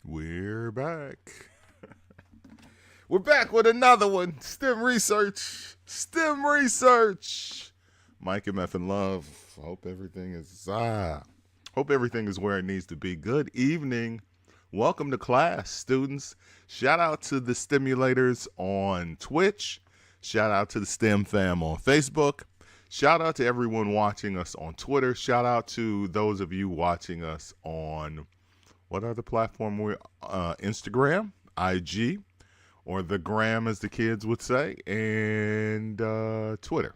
We're back. We're back with another one. STEM research. STEM research. Mike MFN love. Hope everything is where it needs to be. Good evening. Welcome to class, students. Shout out to the stimulators on Twitch. Shout out to the STEM fam on Facebook. Shout out to everyone watching us on Twitter. Shout out to those of you watching us on what other platform we're Instagram, IG, or the gram as the kids would say, and Twitter.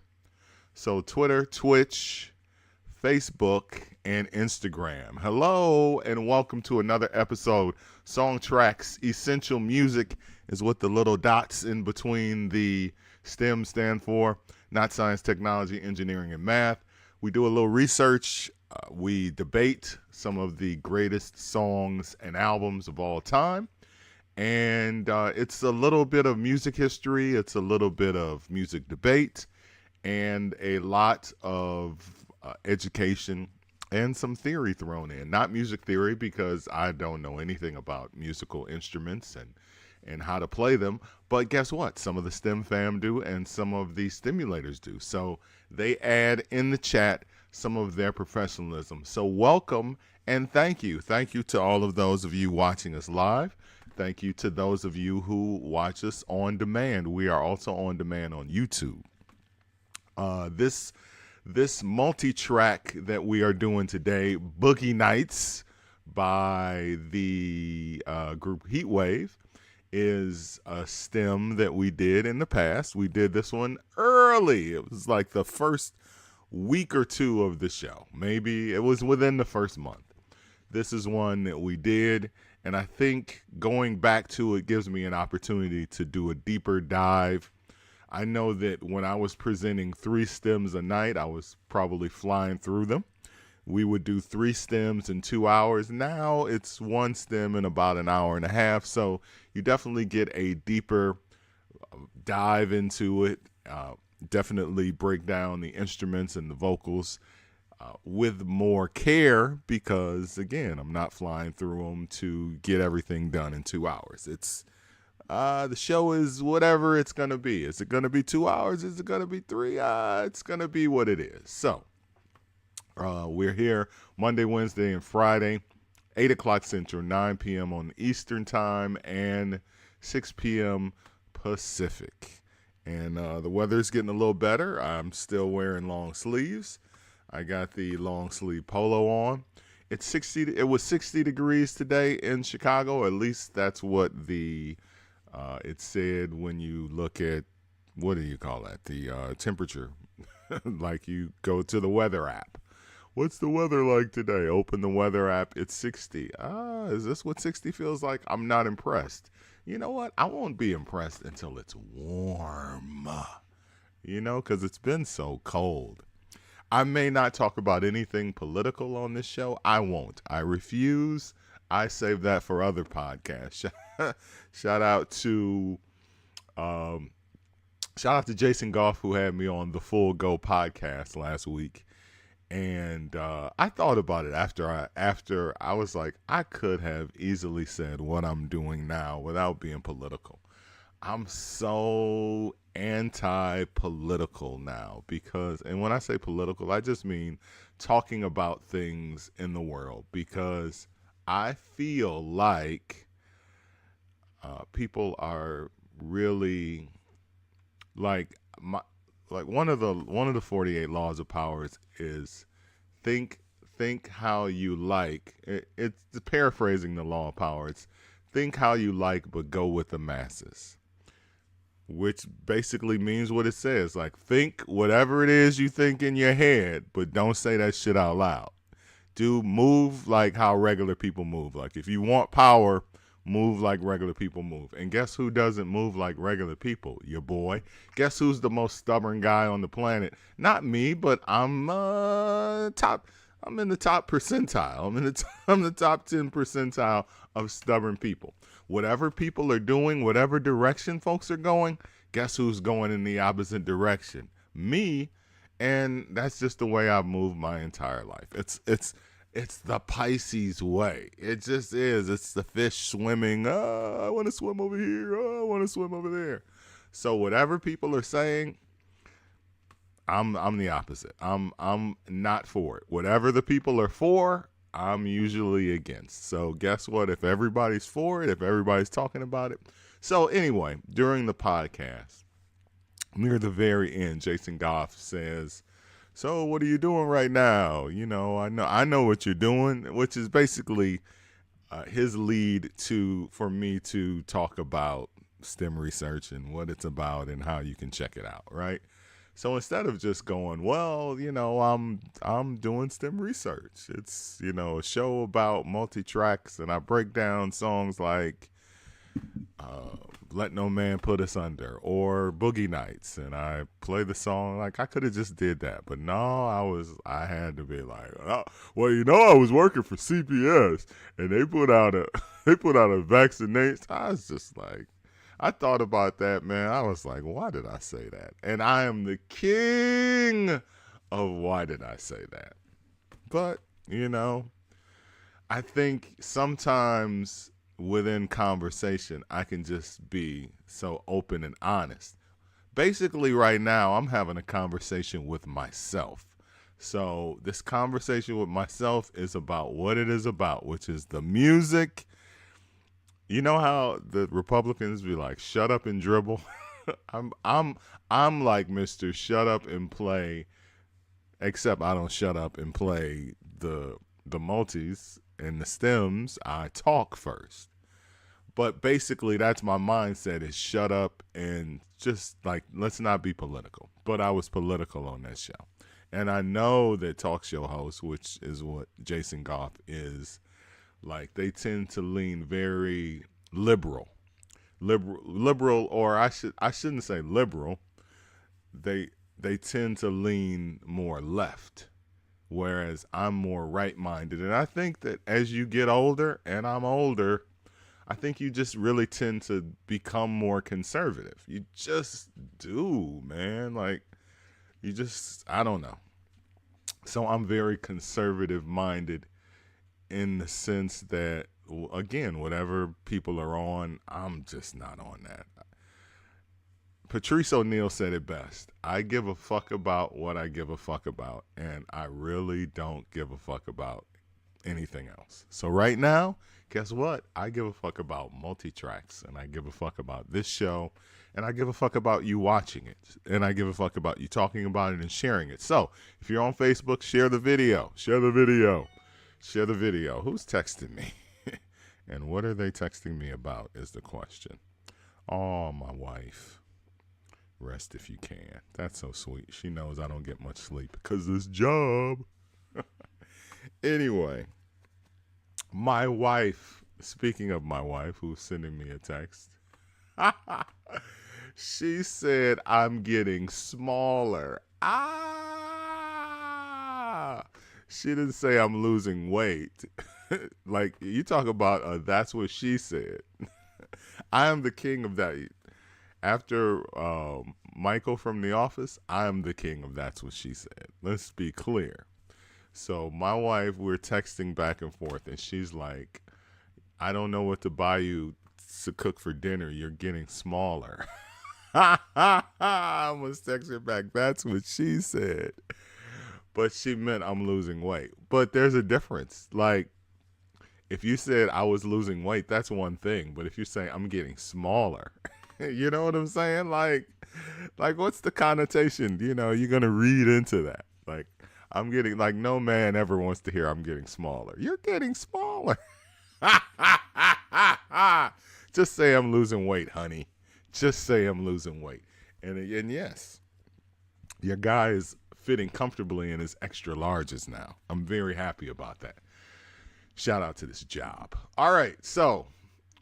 So Twitter, Twitch, Facebook, and Instagram. Hello, and welcome to another episode. Song Tracks Essential Music is what the little dots in between the STEM stand for. Not science, technology, engineering, and math. We do a little research. We debate some of the greatest songs and albums of all time. And it's a little bit of music history. It's a little bit of music debate and a lot of education and some theory thrown in. Not music theory because I don't know anything about musical instruments and how to play them. But guess what? Some of the STEM fam do and some of the stimulators do. So they add in the chat some of their professionalism. So welcome and thank you. Thank you to all of those of you watching us live. Thank you to those of you who watch us on demand. We are also on demand on YouTube. This multi-track that we are doing today, Boogie Nights by the group Heatwave, is a STEM that we did in the past. We did this one early. It was like the first week or two of the show. Maybe it was within the first month. This is one that we did, and I think going back to it gives me an opportunity to do a deeper dive. I know that when I was presenting 3 stems a night, I was probably flying through them. We would do 3 stems in 2 hours. Now it's 1 stem in about an hour and a half. So you definitely get a deeper dive into it. Definitely break down the instruments and the vocals with more care because, again, I'm not flying through them to get everything done in 2 hours. It's the show is whatever it's going to be. Is it going to be 2 hours? Is it going to be 3? It's going to be what it is. So we're here Monday, Wednesday, and Friday, 8 o'clock Central, 9 p.m. on Eastern Time, and 6 p.m. Pacific. And the weather's getting a little better. I'm still wearing long sleeves. I got the long sleeve polo on. It was 60 degrees today in Chicago. At least that's what it said when you look at, what do you call that? The temperature. Like you go to the weather app. What's the weather like today? Open the weather app. It's 60. Is this what 60 feels like? I'm not impressed. You know what? I won't be impressed until it's warm. Because it's been so cold. I may not talk about anything political on this show. I won't. I refuse. I save that for other podcasts. Shout out to Jason Goff, who had me on the Full Go podcast last week. And I thought about it after I was like, I could have easily said what I'm doing now without being political. I'm so anti-political now and when I say political, I just mean talking about things in the world, because I feel like people are really like one of the 48 laws of power is think how you like. It's paraphrasing the law of power. It's think how you like, but go with the masses, which basically means what it says. Like, think whatever it is you think in your head, but don't say that shit out loud. Move like how regular people move. Like, if you want power, move like regular people move. And guess who doesn't move like regular people? Your boy. Guess who's the most stubborn guy on the planet? Not me, but I'm top. I'm in the top percentile. I'm the top 10 percentile of stubborn people. Whatever people are doing, whatever direction folks are going, guess who's going in the opposite direction? Me. And that's just the way I've moved my entire life. It's the Pisces way. It just is. It's the fish swimming. I want to swim over here. I want to swim over there. So whatever people are saying, I'm the opposite. I'm not for it. Whatever the people are for, I'm usually against. So guess what? If everybody's for it, if everybody's talking about it. So anyway, during the podcast, near the very end, Jason Goff says, "So what are you doing right now? You know, I know what you're doing," which is basically his lead for me to talk about STEM research and what it's about and how you can check it out, right? So instead of just going, well, you know, I'm doing STEM research. It's, you know, a show about multitracks, and I break down songs like Let No Man Put Us Under or Boogie Nights, and I play the song. Like, I could have just did that, but no, I had to be like, oh, well, you know, I was working for CPS and they put out a vaccination. I was just like, I thought about that, man. I was like, why did I say that? And I am the king of why did I say that? But, you know, I think sometimes within conversation, I can just be so open and honest. Basically, right now, I'm having a conversation with myself. So this conversation with myself is about what it is about, which is the music. You know how the Republicans be like, shut up and dribble? I'm like Mr. Shut Up and Play, except I don't shut up and play the multis and the stems. I talk first. But basically that's my mindset, is shut up and just like, let's not be political. But I was political on that show. And I know that talk show hosts, which is what Jason Goff is, like, they tend to lean very liberal, or I shouldn't say liberal. They tend to lean more left, whereas I'm more right-minded. And I think that as you get older, and I'm older, I think you just really tend to become more conservative. You just do, man. Like, I don't know. So I'm very conservative-minded, in the sense that, again, whatever people are on, I'm just not on that. Patrice O'Neal said it best. I give a fuck about what I give a fuck about, and I really don't give a fuck about anything else. So right now, guess what? I give a fuck about multitracks, and I give a fuck about this show, and I give a fuck about you watching it, and I give a fuck about you talking about it and sharing it. So if you're on Facebook, share the video. Share the video. Share the video. Who's texting me? And what are they texting me about is the question. Oh, my wife. Rest if you can. That's so sweet. She knows I don't get much sleep because this job. Anyway, my wife, speaking of my wife who's sending me a text, she said I'm getting smaller. She didn't say I'm losing weight. Like, you talk about that's what she said. I am the king of that. After Michael from The Office, I am the king of that's what she said. Let's be clear. So my wife, we're texting back and forth, and she's like, I don't know what to buy you to cook for dinner. You're getting smaller. I must text her back. That's what she said. But she meant I'm losing weight. But there's a difference. Like, if you said I was losing weight, that's one thing. But if you're saying I'm getting smaller, you know what I'm saying? Like what's the connotation? You know, you're going to read into that. Like, I'm getting, like, no man ever wants to hear I'm getting smaller. You're getting smaller. Just say I'm losing weight, honey. Just say I'm losing weight. And yes, your guy is fitting comfortably in his extra larges now. I'm very happy about that. Shout out to this job. All right, so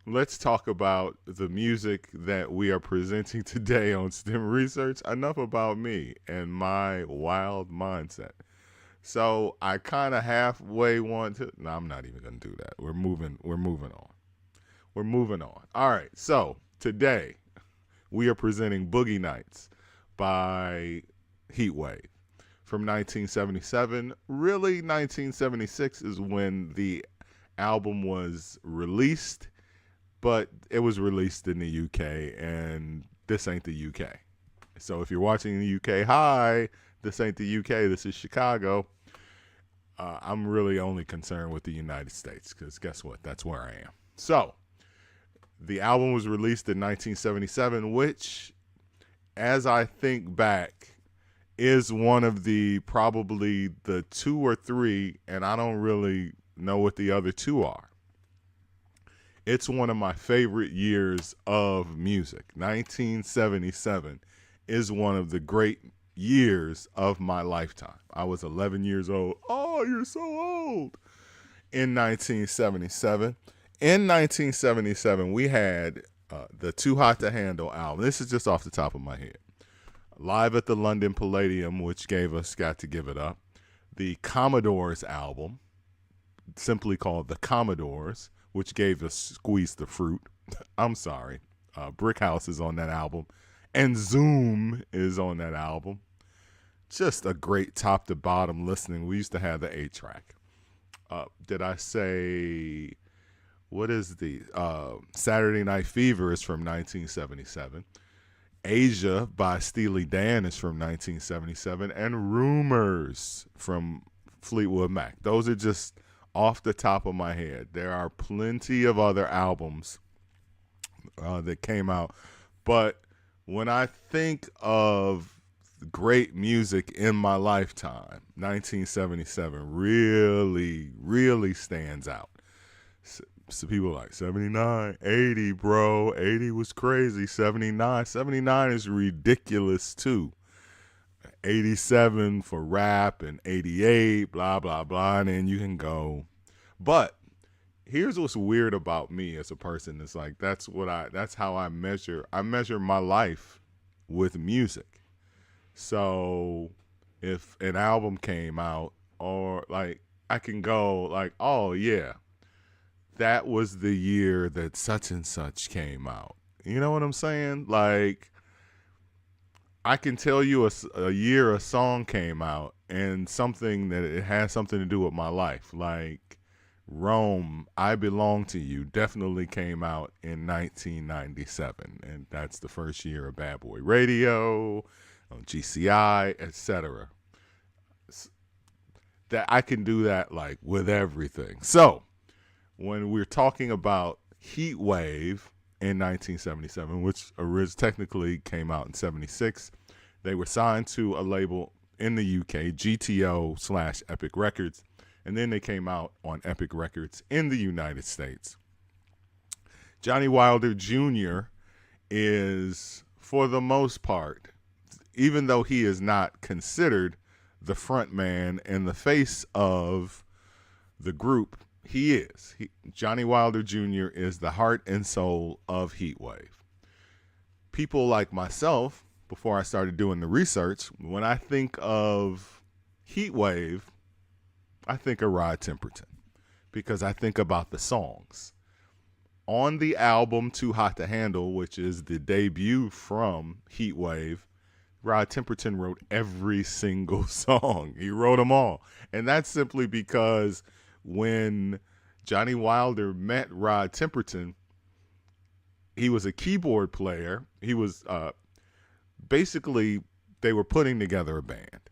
let's talk about the music that we are presenting today on STEM Research. Enough about me and my wild mindset. So I kind of halfway want to. No, I'm not even going to do that. We're moving on. All right, so today we are presenting Boogie Nights by Heatwave. from 1977. Really, 1976 is when the album was released, but it was released in the UK, and this ain't the UK. So if you're watching in the UK, hi, this ain't the UK, this is Chicago. I'm really only concerned with the United States because guess what? That's where I am. So the album was released in 1977, which, as I think back, is one of the probably the two or three, and I don't really know what the other two are. It's one of my favorite years of music. 1977 is one of the great years of my lifetime. I was 11 years old. Oh, you're so old. In 1977. In 1977, we had the Too Hot to Handle album. This is just off the top of my head. Live at the London Palladium, which gave us Got to Give It Up. The Commodores album, simply called The Commodores, which gave us Squeeze the Fruit. I'm sorry. Brick House is on that album. And Zoom is on that album. Just a great top to bottom listening. We used to have the 8-track. Did I say, what is the, Saturday Night Fever is from 1977. Asia by Steely Dan is from 1977. And Rumors from Fleetwood Mac. Those are just off the top of my head. There are plenty of other albums that came out. But when I think of great music in my lifetime, 1977 really, really stands out. So people are like 79, 80, bro. 80 was crazy. 79 is ridiculous too. 87 for rap and 88, blah, blah, blah. And then you can go. But here's what's weird about me as a person. It's like, that's how I measure my life with music. So if an album came out, or like, I can go like, oh yeah, that was the year that such and such came out. You know what I'm saying? Like, I can tell you a year a song came out and something that it has something to do with my life. Like Rome, I Belong to You definitely came out in 1997. And that's the first year of Bad Boy Radio, GCI, etc. That I can do that like with everything. So when we're talking about Heatwave, in 1977, which technically came out in 76. They were signed to a label in the UK, GTO/Epic Records, and then they came out on Epic Records in the United States. Johnny Wilder Jr. is, for the most part, even though he is not considered the front man and the face of the group, he is. Johnny Wilder Jr. is the heart and soul of Heatwave. People like myself, before I started doing the research, when I think of Heatwave, I think of Rod Temperton because I think about the songs. On the album Too Hot to Handle, which is the debut from Heatwave, Rod Temperton wrote every single song. He wrote them all. And that's simply because when Johnny Wilder met Rod Temperton, he was a keyboard player. He was basically, they were putting together a band.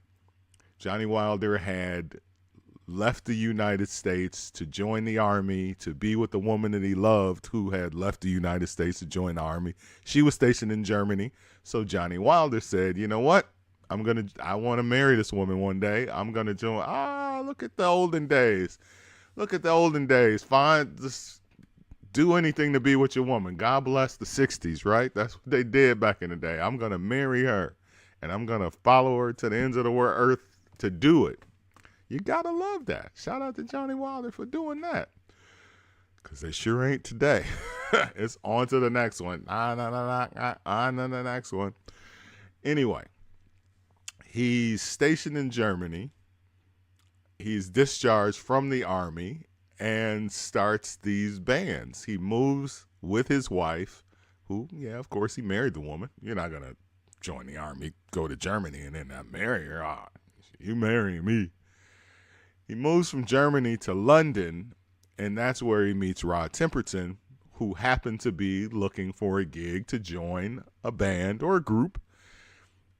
Johnny Wilder had left the United States to join the Army, to be with the woman that he loved who had left the United States to join the Army. She was stationed in Germany. So Johnny Wilder said, you know what? I want to marry this woman one day. I'm going to join. Look at the olden days. Look at the olden days. Just do anything to be with your woman. God bless the 60s, right? That's what they did back in the day. I'm going to marry her, and I'm going to follow her to the ends of the earth to do it. You got to love that. Shout out to Johnny Wilder for doing that. Because they sure ain't today. It's on to the next one. On to the next one. Anyway, he's stationed in Germany. He's discharged from the Army and starts these bands. He moves with his wife, who, yeah, of course, he married the woman. You're not going to join the Army, go to Germany, and then not marry her. You marrying me. He moves from Germany to London, and that's where he meets Rod Temperton, who happened to be looking for a gig to join a band or a group.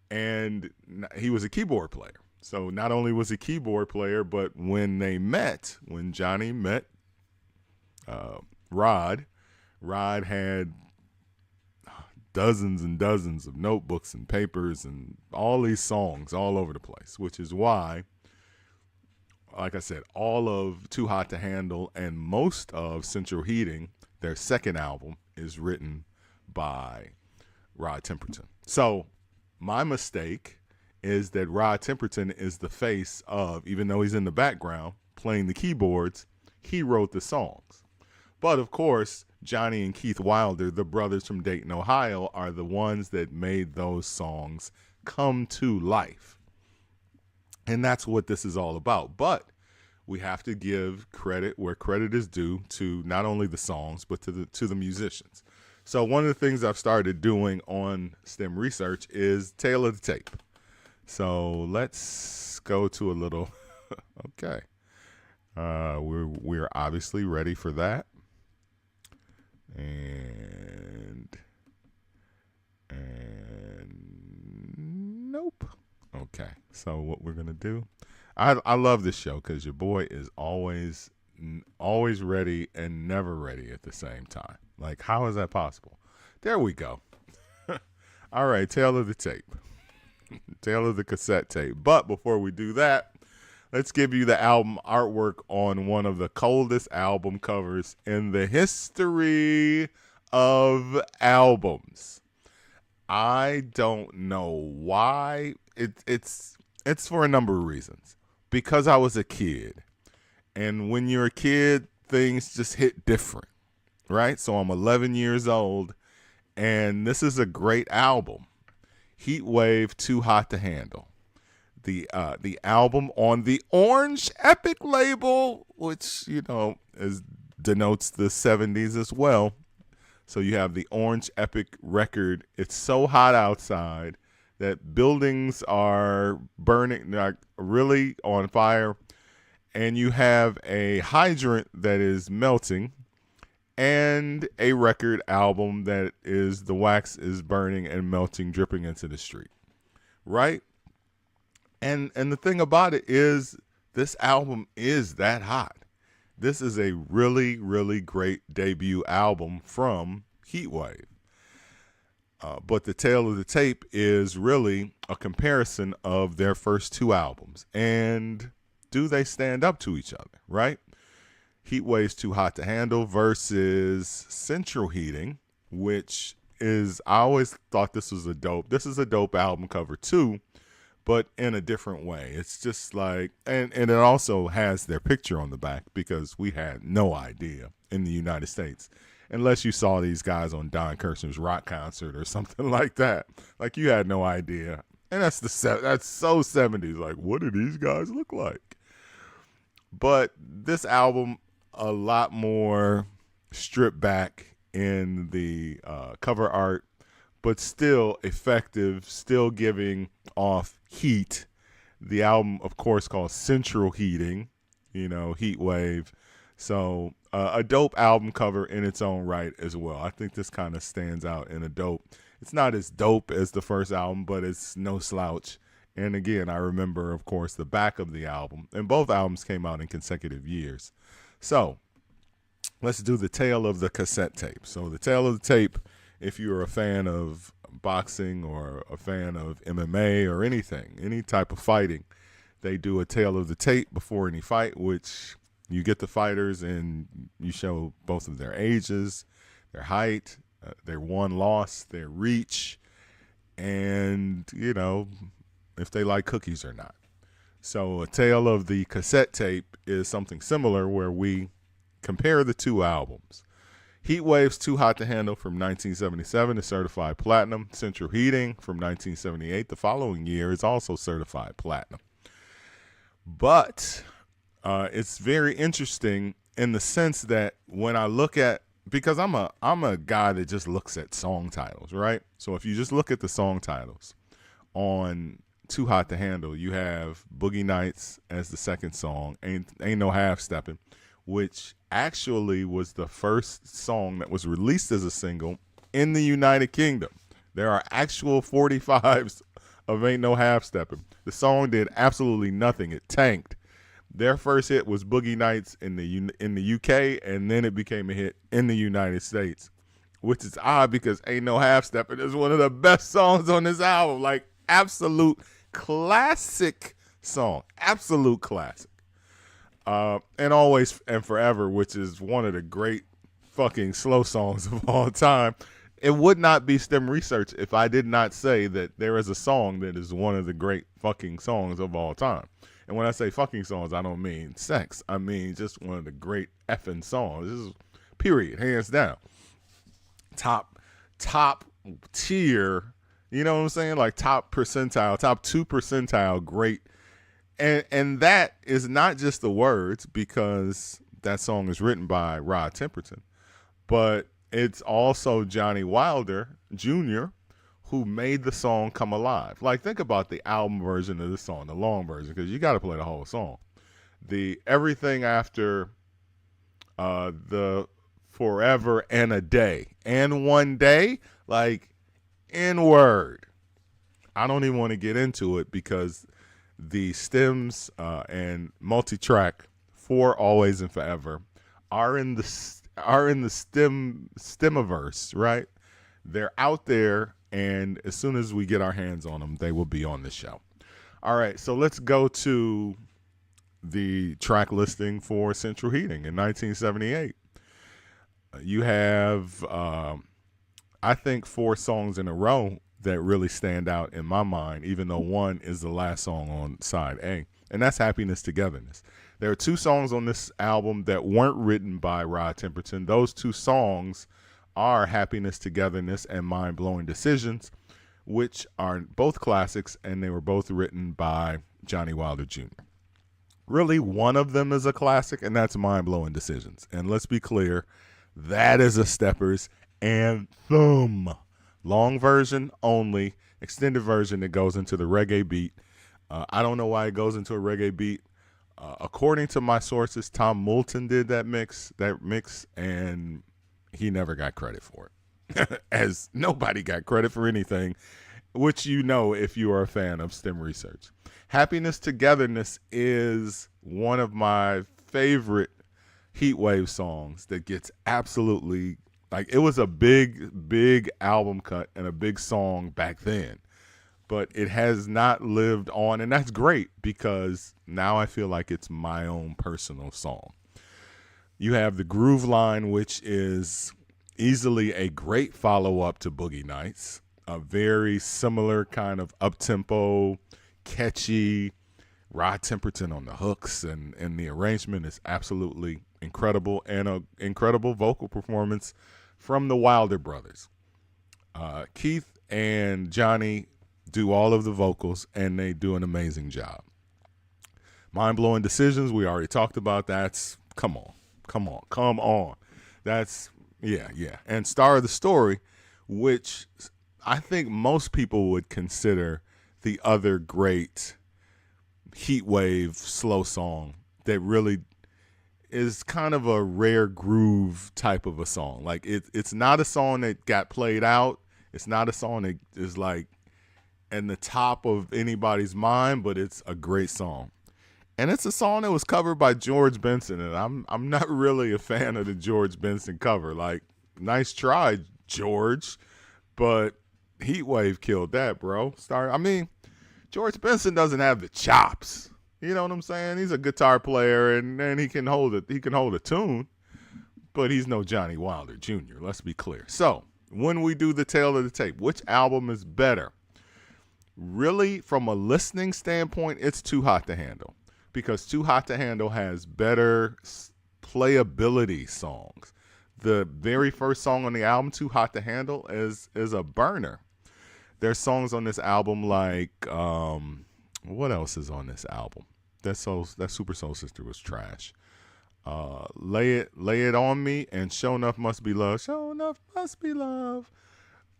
And he was a keyboard player. So not only was he a keyboard player, but when Johnny met Rod had dozens and dozens of notebooks and papers and all these songs all over the place, which is why, like I said, all of Too Hot to Handle and most of Central Heating, their second album, is written by Rod Temperton. So my mistake is that Rod Temperton is the face of, even though he's in the background playing the keyboards, he wrote the songs. But of course, Johnny and Keith Wilder, the brothers from Dayton, Ohio, are the ones that made those songs come to life. And that's what this is all about. But we have to give credit where credit is due to not only the songs, but to the musicians. So one of the things I've started doing on STEM research is Tale of the Tape. So let's go to a little, okay. We're obviously ready for that. And nope. Okay. So what we're going to do, I love this show because your boy is always ready and never ready at the same time. Like, how is that possible? There we go. All right. Tale of the Tape. Tale of the cassette tape. But before we do that, let's give you the album artwork on one of the coldest album covers in the history of albums. I don't know why. It's for a number of reasons. Because I was a kid. And when you're a kid, things just hit different. Right? So I'm 11 years old. And this is a great album. Heatwave, Too Hot to Handle. The album on the Orange Epic label, which, denotes the 70s as well. So you have the Orange Epic record. It's so hot outside that buildings are burning, like really on fire. And you have a hydrant that is melting and a record album that is the wax is burning and melting, dripping into the street. Right? And the thing about it is this album is that hot. This is a really, really great debut album from Heatwave. But the Tale of the Tape is really a comparison of their first two albums. And do they stand up to each other, right? Heatwave's Too Hot to Handle versus Central Heating, which is, I always thought this is a dope album cover too, but in a different way. It's just like, and it also has their picture on the back because we had no idea in the United States, unless you saw these guys on Don Kirshner's rock concert or something like that. Like you had no idea. And that's so 70s. Like, what do these guys look like? But this album, a lot more stripped back in the cover art, but still effective, still giving off heat. The album, of course, called Central Heating, Heatwave. So a dope album cover in its own right as well. I think this kind of stands out in a dope. It's not as dope as the first album, but it's no slouch. And again, I remember, of course, the back of the album. And both albums came out in consecutive years. So let's do the Tale of the cassette tape. So the Tale of the Tape, if you're a fan of boxing or a fan of MMA or anything, any type of fighting, they do a Tale of the Tape before any fight, which you get the fighters and you show both of their ages, their height, their won, loss, their reach, and, if they like cookies or not. So a Tale of the cassette tape is something similar where we compare the two albums. Heatwave's Too Hot to Handle from 1977 is certified platinum. Central Heating from 1978, the following year, is also certified platinum. But it's very interesting in the sense that when I look at, because I'm a guy that just looks at song titles, right? So if you just look at the song titles on Too Hot to Handle, you have Boogie Nights as the second song, Ain't No Half Stepping, which actually was the first song that was released as a single in the United Kingdom. There are actual 45s of Ain't No Half Stepping. The song did absolutely nothing. It tanked. Their first hit was Boogie Nights in the UK, and then it became a hit in the United States, which is odd because Ain't No Half Stepping is one of the best songs on this album. Like, absolute classic song. Absolute classic. And Always and Forever, which is one of the great fucking slow songs of all time. It would not be STEM research if I did not say that there is a song that is one of the great fucking songs of all time. And when I say fucking songs, I don't mean sex. I mean just one of the great effing songs. This is period, hands down. Top tier, you know what I'm saying? Like top percentile, top 2 percentile, great. And that is not just the words, because that song is written by Rod Temperton, but it's also Johnny Wilder Jr., who made the song come alive. Like, think about the album version of this song, the long version, because you got to play the whole song. The everything after the Forever and a Day and One Day, like, N-word. I don't even want to get into it because the stems and multitrack for Always and Forever are in the STEMiverse, right? They're out there, and as soon as we get our hands on them, they will be on the show. All right, so let's go to the track listing for Central Heating in 1978. You have, I think, 4 songs in a row that really stand out in my mind, even though one is the last song on side A, and that's Happiness Togetherness. There are 2 songs on this album that weren't written by Rod Temperton. Those 2 songs are Happiness Togetherness and Mind Blowing Decisions, which are both classics, and they were both written by Johnny Wilder Jr. Really, one of them is a classic, and that's Mind Blowing Decisions. And let's be clear, that is a Steppers anthem. Long version only, extended version that goes into the reggae beat. I don't know why it goes into a reggae beat. According to my sources, Tom Moulton did that mix, and he never got credit for it. As nobody got credit for anything, which you know if you are a fan of STEM research. Happiness Togetherness is one of my favorite Heatwave songs that gets absolutely, like, it was a big album cut and a big song back then. But it has not lived on, and that's great because now I feel like it's my own personal song. You have the Groove Line, which is easily a great follow-up to Boogie Nights, a very similar kind of up-tempo, catchy, Rod Temperton on the hooks, and the arrangement is absolutely incredible, and an incredible vocal performance from the Wilder brothers. Keith and Johnny do all of the vocals, and they do an amazing job. Mind-blowing Decisions, we already talked about. That's, come on. That's, yeah. And Star of the Story, which I think most people would consider the other great Heatwave slow song that really is kind of a rare groove type of a song. Like, it's not a song that got played out. It's not a song that is like in the top of anybody's mind, but it's a great song. And it's a song that was covered by George Benson, and I'm not really a fan of the George Benson cover. Like, nice try, George, but Heatwave killed that, bro. George Benson doesn't have the chops. You know what I'm saying? He's a guitar player, and he can hold it. He can hold a tune, but he's no Johnny Wilder Jr. Let's be clear. So when we do the tail of the tape, which album is better? Really, from a listening standpoint, it's Too Hot to Handle, because Too Hot to Handle has better playability songs. The very first song on the album, Too Hot to Handle, is a burner. There's songs on this album like, what else is on this album? That Super Soul Sister was trash. Lay it on Me and Show Enough Must Be Love. Show Enough Must Be Love.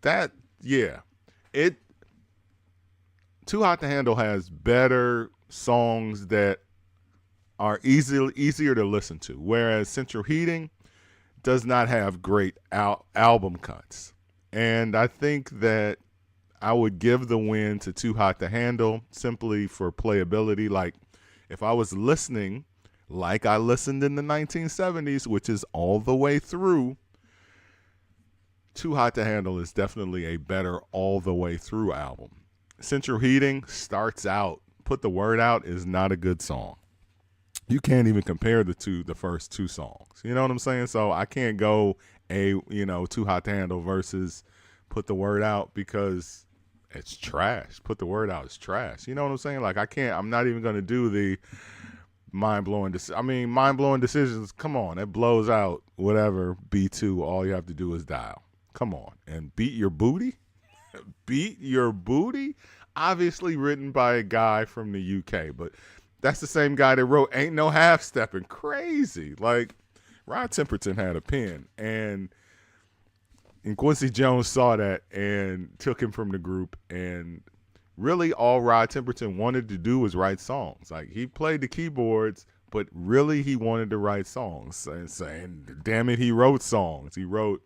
That, yeah. Too Hot to Handle has better songs that are easier to listen to, whereas Central Heating does not have great album cuts. And I think that I would give the win to Too Hot to Handle simply for playability. Like, if I was listening like I listened in the 1970s, which is all the way through, Too Hot to Handle is definitely a better all the way through album. Central Heating starts out, Put the Word Out is not a good song. You can't even compare the first two songs. You know what I'm saying? So I can't go Too Hot to Handle versus Put the Word Out because it's trash. Put the Word Out is trash. You know what I'm saying? Like, I'm not even going to do the mind-blowing decisions. Come on, it blows out whatever B2. All you have to do is dial. Come on. And Beat Your Booty? Beat Your Booty? Obviously written by a guy from the UK, but that's the same guy that wrote Ain't No Half Stepping. Crazy. Like, Rod Temperton had a pen, and Quincy Jones saw that and took him from the group. And really all Rod Temperton wanted to do was write songs. Like, he played the keyboards, but really he wanted to write songs. And saying, damn it, he wrote songs. He wrote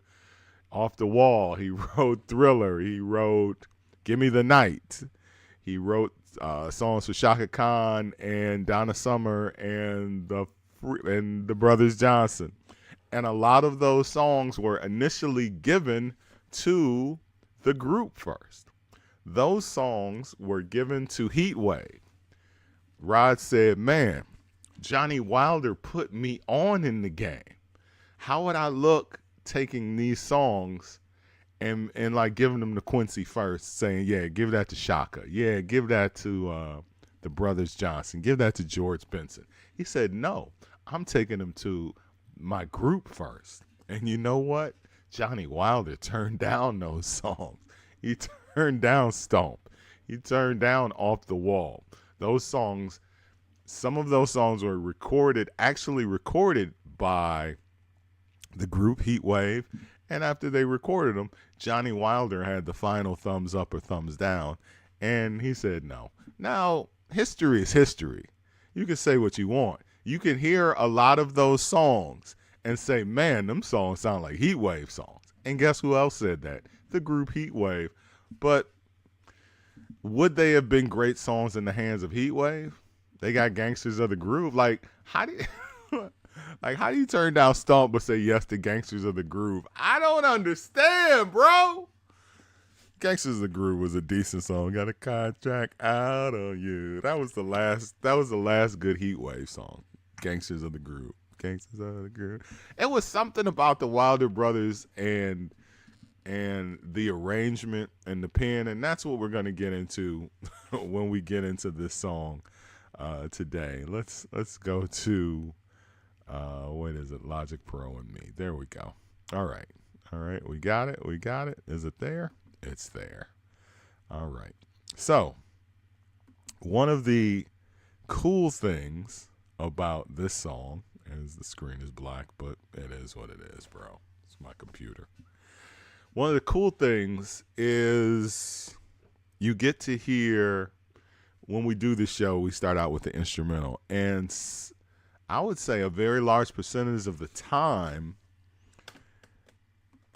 Off the Wall. He wrote Thriller. He wrote Give Me the Night. He wrote songs for Shaka Khan and Donna Summer and the Brothers Johnson. And a lot of those songs were initially given to the group first. Those songs were given to Heatwave. Rod said, man, Johnny Wilder put me on in the game. How would I look taking these songs and like giving them to Quincy first, saying, yeah, give that to Shaka. Yeah, give that to the Brothers Johnson. Give that to George Benson. He said, no, I'm taking them to my group first. And you know what? Johnny Wilder turned down those songs. He turned down Stomp. He turned down Off the Wall. Those songs, some of those songs were actually recorded by the group Heatwave. And after they recorded them, Johnny Wilder had the final thumbs up or thumbs down. And he said no. Now, history is history. You can say what you want. You can hear a lot of those songs and say, man, them songs sound like Heatwave songs. And guess who else said that? The group Heatwave. But would they have been great songs in the hands of Heatwave? They got Gangsters of the Groove. Like, how do you turn down Stomp but say yes to Gangsters of the Groove? I don't understand, bro. Gangsters of the Groove was a decent song. Got a contract out on you. That was the last good Heatwave song. Gangsters of the Groove. Gangsters of the Groove. It was something about the Wilder Brothers and the arrangement and the pen, and that's what we're going to get into when we get into this song today. Let's go to what is it? Logic Pro and Me. There we go. All right. We got it. Is it there? It's there. All right. So, one of the cool things about this song is the screen is black, but it is what it is, bro. It's my computer. One of the cool things is you get to hear, when we do the show, we start out with the instrumental. And I would say a very large percentage of the time,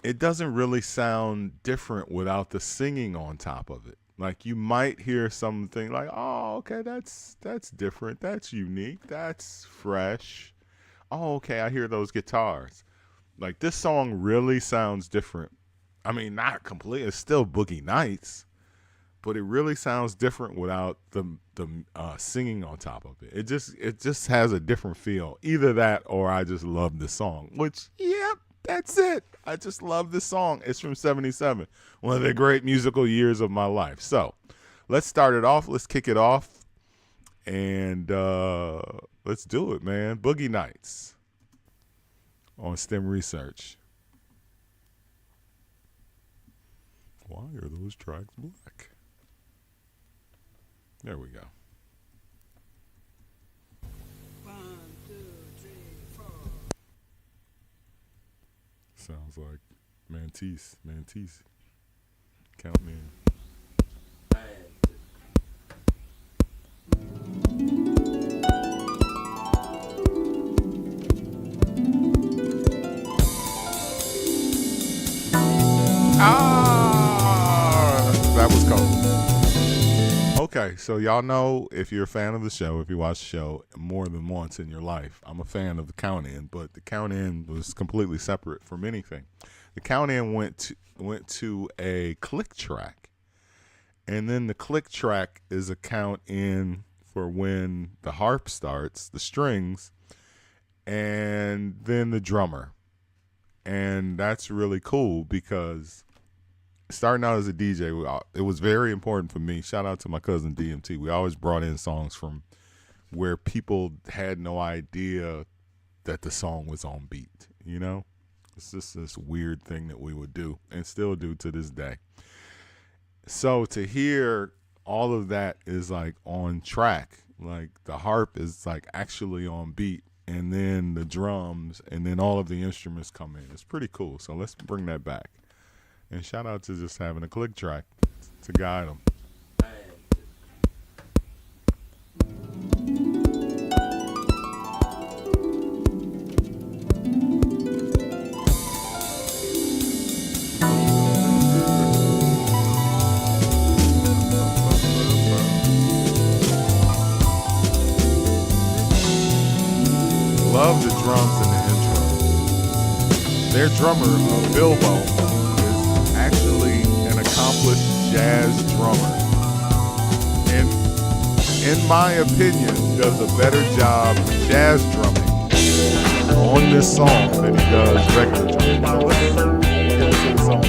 it doesn't really sound different without the singing on top of it. Like, you might hear something like, oh, okay, that's different. That's unique. That's fresh. Oh, okay, I hear those guitars. Like, this song really sounds different. I mean, not completely. It's still Boogie Nights, but it really sounds different without the singing on top of it. It just has a different feel. Either that or I just love the song, which, yep, that's it. I just love this song. It's from 77, one of the great musical years of my life. So let's start it off. Let's kick it off. And let's do it, man. Boogie Nights on S.T.E.M Research. Why are those tracks black? There we go. 1, 2, 3, 4. Sounds like Mantis. Count me in. Okay, so y'all know if you're a fan of the show, if you watch the show more than once in your life, I'm a fan of the count in, but the count in was completely separate from anything. The count in went to a click track, and then the click track is a count in for when the harp starts, the strings, and then the drummer. And that's really cool because starting out as a DJ, it was very important for me. Shout out to my cousin DMT. We always brought in songs from where people had no idea that the song was on beat, you know? It's just this weird thing that we would do and still do to this day. So to hear all of that is like on track, like the harp is like actually on beat, and then the drums, and then all of the instruments come in. It's pretty cool. So let's bring that back. And shout out to just having a click track to guide them. Love the drums in the intro. Their drummer, Bilbo, is actually an accomplished jazz drummer. And in my opinion, does a better job jazz drumming on this song than he does regular drumming. So let's get into the song.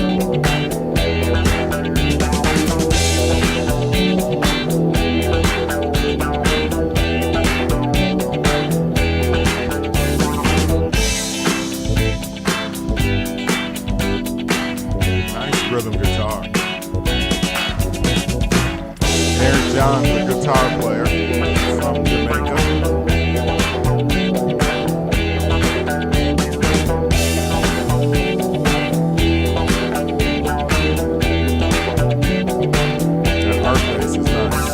Rhythm guitar. Aaron John, the guitar player from Jamaica. That harp bass is nice.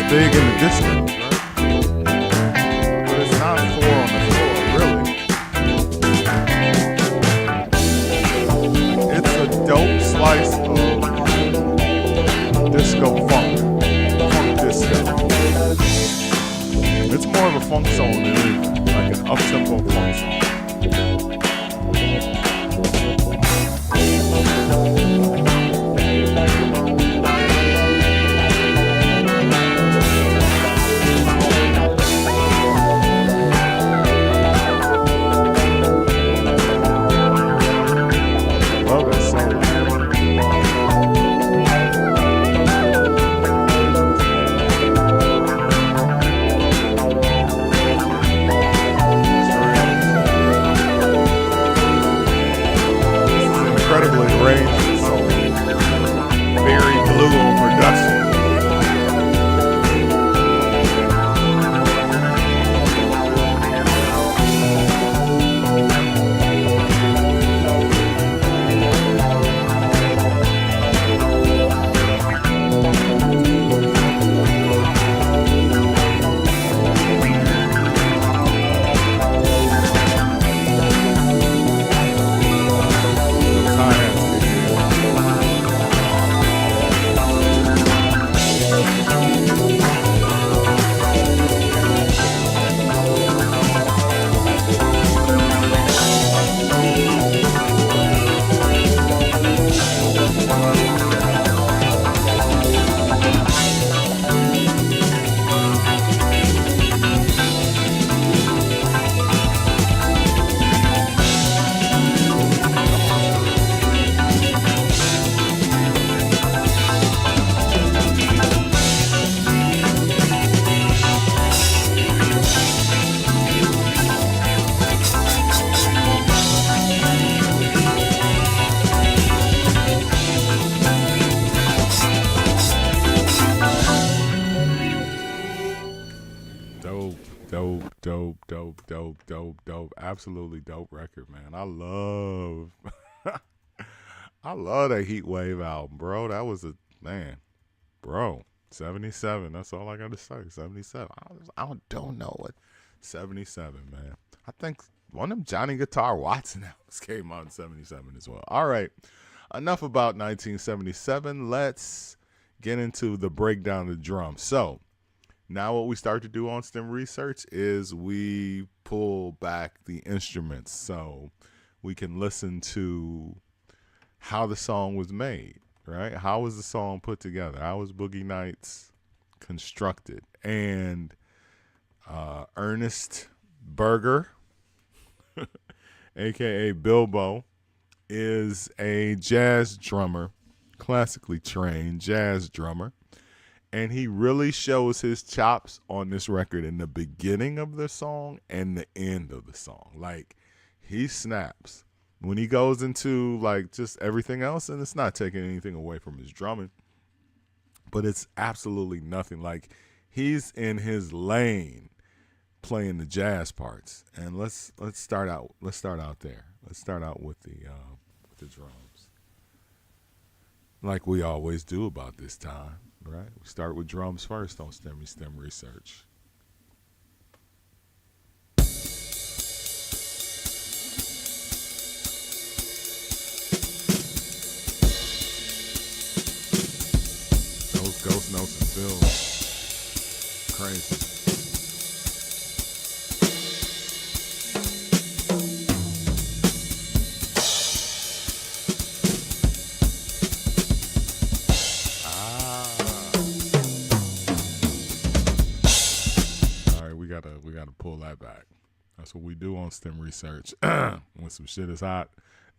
Big in the distance, right? But it's not 4 on the floor, really. It's a dope slice of disco funk disco. It's more of a funk song than anything, like an up-tempo funk song. Incredibly arranged, so very blue on production. absolutely dope record, man. I love that Heatwave album, bro. That was a man, bro. 77. That's all I got to say. 77. Don't know what 77, man. I think one of them Johnny Guitar Watson albums came out in 77 as well. All right. Enough about 1977. Let's get into the breakdown of the drums. So now what we start to do on STEM research is we pull back the instruments so we can listen to how the song was made, right? How was the song put together? How was Boogie Nights constructed? And Ernest Berger, a.k.a. Bilbo, is a jazz drummer, classically trained jazz drummer. And he really shows his chops on this record in the beginning of the song and the end of the song. Like, he snaps. When he goes into, like, just everything else, and it's not taking anything away from his drumming, but it's absolutely nothing. Like, he's in his lane playing the jazz parts. And let's start out there. Let's start out with the drums, like we always do about this time, right? We start with drums first on STEM research. Those ghost notes and fills, crazy. We gotta pull that back. That's what we do on STEM research. When some shit is hot,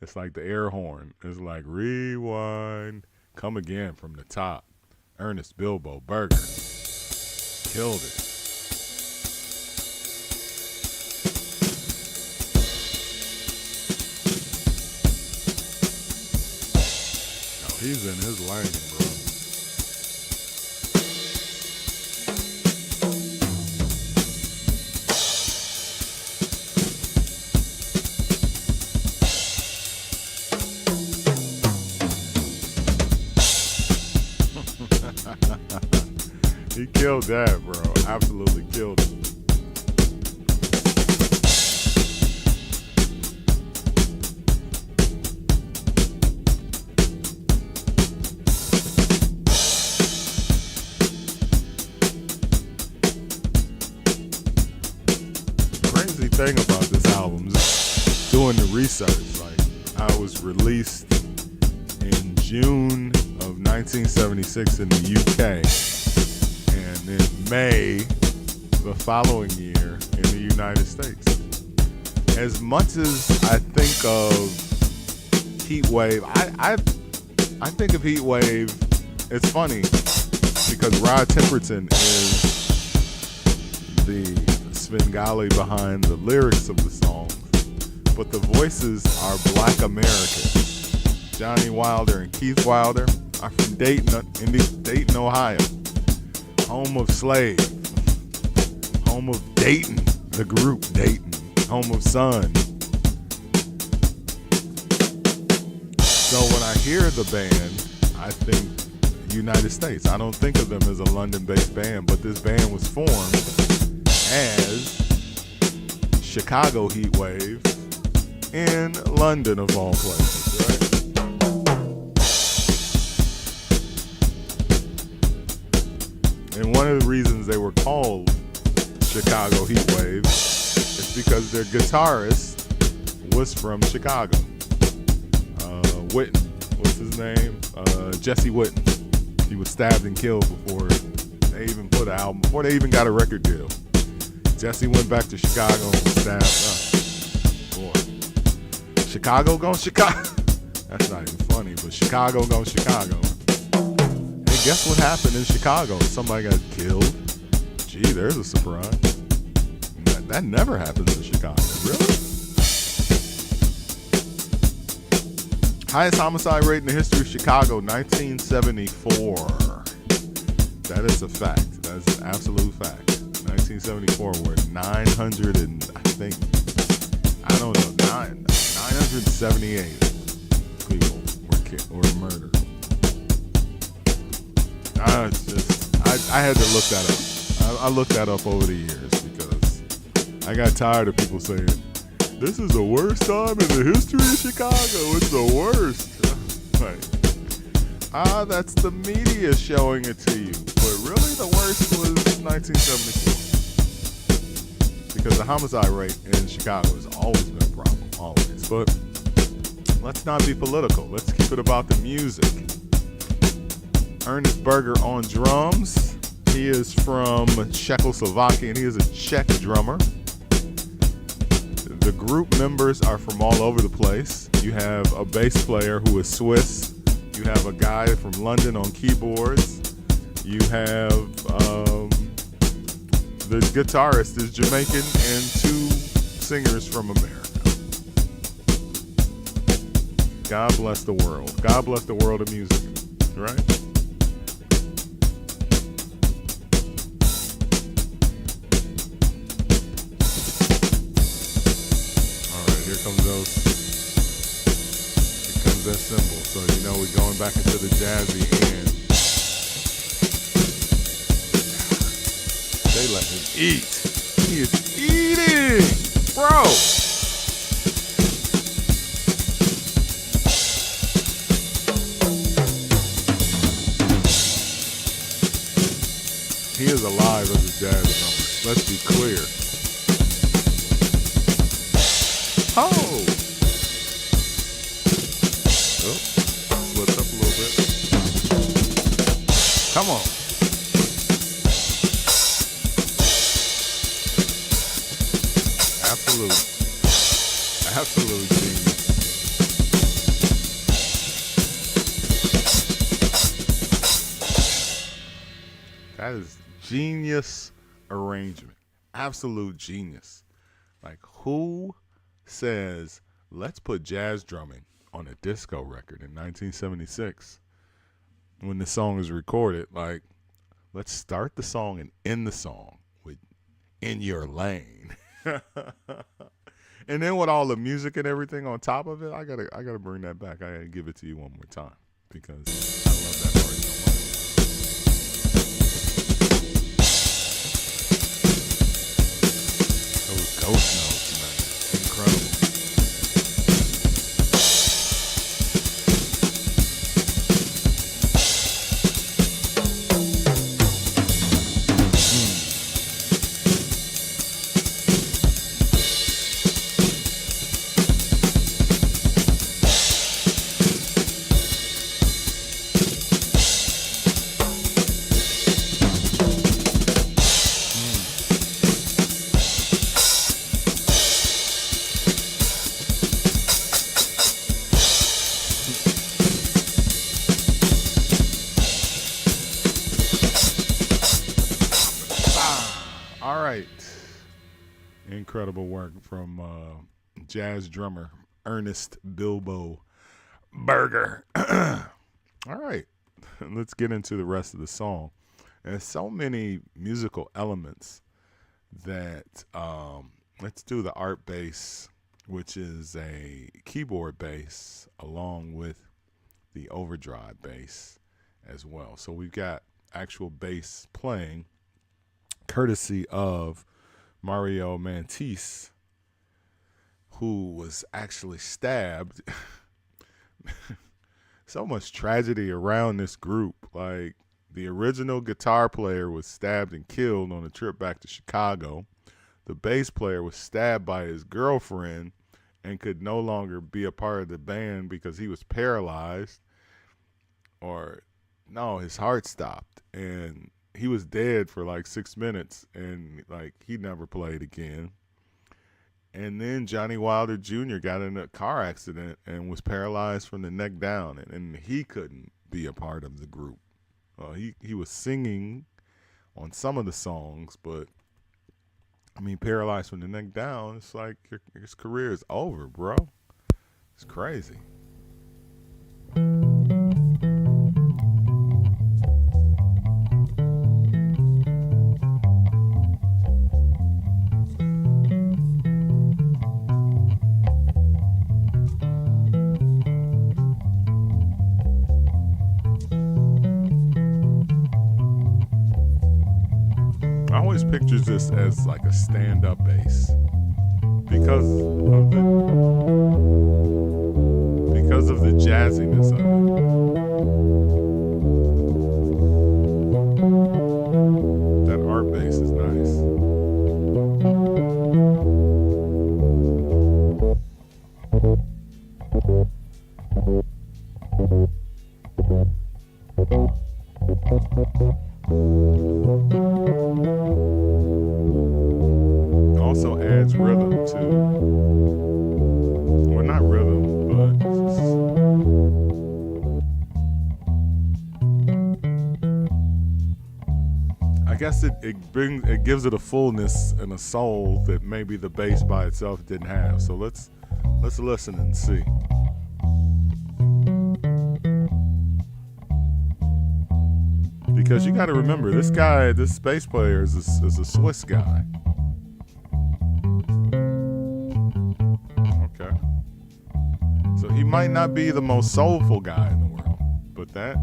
it's like the air horn. It's like rewind, come again from the top. Ernest Bilbo Berger killed it. Oh, he's in his lane, bro. He killed that, bro. Absolutely killed it. Crazy thing about this album is doing the research. Like, I was released in June of 1976 in the UK. And in May the following year in the United States. As much as I think of Heatwave, I think of Heatwave, it's funny because Rod Temperton is the Svengali behind the lyrics of the song, but the voices are Black Americans. Johnny Wilder and Keith Wilder are from Dayton, Ohio. Home of Slave, home of Dayton, the group Dayton, home of Sun. So when I hear the band, I think United States. I don't think of them as a London-based band, but this band was formed as Chicago Heatwave in London, of all places, right? And one of the reasons they were called Chicago Heatwave is because their guitarist was from Chicago. Witten, what's his name? Jesse Witten. He was stabbed and killed before they even put an album, before they even got a record deal. Jesse went back to Chicago and was stabbed up. Boy. Chicago gone Chicago. That's not even funny, but Chicago gone Chicago. Guess what happened in Chicago? Somebody got killed. Gee, there's a surprise. That never happens in Chicago. Really? Highest homicide rate in the history of Chicago, 1974. That is a fact. That is an absolute fact. 1974, we're 900 and I don't know, 978 people were murdered. I had to look that up. I looked that up over the years because I got tired of people saying, this is the worst time in the history of Chicago. It's the worst. Like, that's the media showing it to you. But really, the worst was 1974. Because the homicide rate in Chicago has always been a problem. Always. But let's not be political. Let's keep it about the music. Ernest Berger on drums. He is from Czechoslovakia, and he is a Czech drummer. The group members are from all over the place. You have a bass player who is Swiss. You have a guy from London on keyboards. You have the guitarist is Jamaican, and 2 singers from America. God bless the world. God bless the world of music, right? Here comes that cymbal. So you know we're going back into the jazzy end. They let him eat. He is eating, bro. He is alive as a jazz drummer. Let's be clear. Oh! Slipped up a little bit. Come on. Absolute genius. That is genius arrangement. Absolute genius. Like, who says, let's put jazz drumming on a disco record in 1976 when the song is recorded? Like, let's start the song and end the song with In Your Lane. And then with all the music and everything on top of it, I gotta bring that back. I gotta give it to you one more time because I love that part so much. Those ghost notes, man. Incredible. Incredible work from jazz drummer Ernest Bilbo Berger. All right, let's get into the rest of the song. There's so many musical elements that let's do the art bass, which is a keyboard bass, along with the overdrive bass as well. So we've got actual bass playing, courtesy of Mario Mantis, who was actually stabbed. So much tragedy around this group. Like, the original guitar player was stabbed and killed on a trip back to Chicago. The bass player was stabbed by his girlfriend and could no longer be a part of the band because he was paralyzed. Or, no, his heart stopped. And he was dead for like 6 minutes, and like he never played again. And then Johnny Wilder Jr. got in a car accident and was paralyzed from the neck down, and he couldn't be a part of the group. He was singing on some of the songs, but I mean, paralyzed from the neck down, it's like his career is over, bro. It's crazy. always pictured this as like a stand-up bass because of the jazziness of it. That art bass is nice. Also adds rhythm too. Well, not rhythm, but I guess it gives it a fullness and a soul that maybe the bass by itself didn't have. So let's listen and see. Because you got to remember, this bass player is a Swiss guy. Okay. So he might not be the most soulful guy in the world, but that.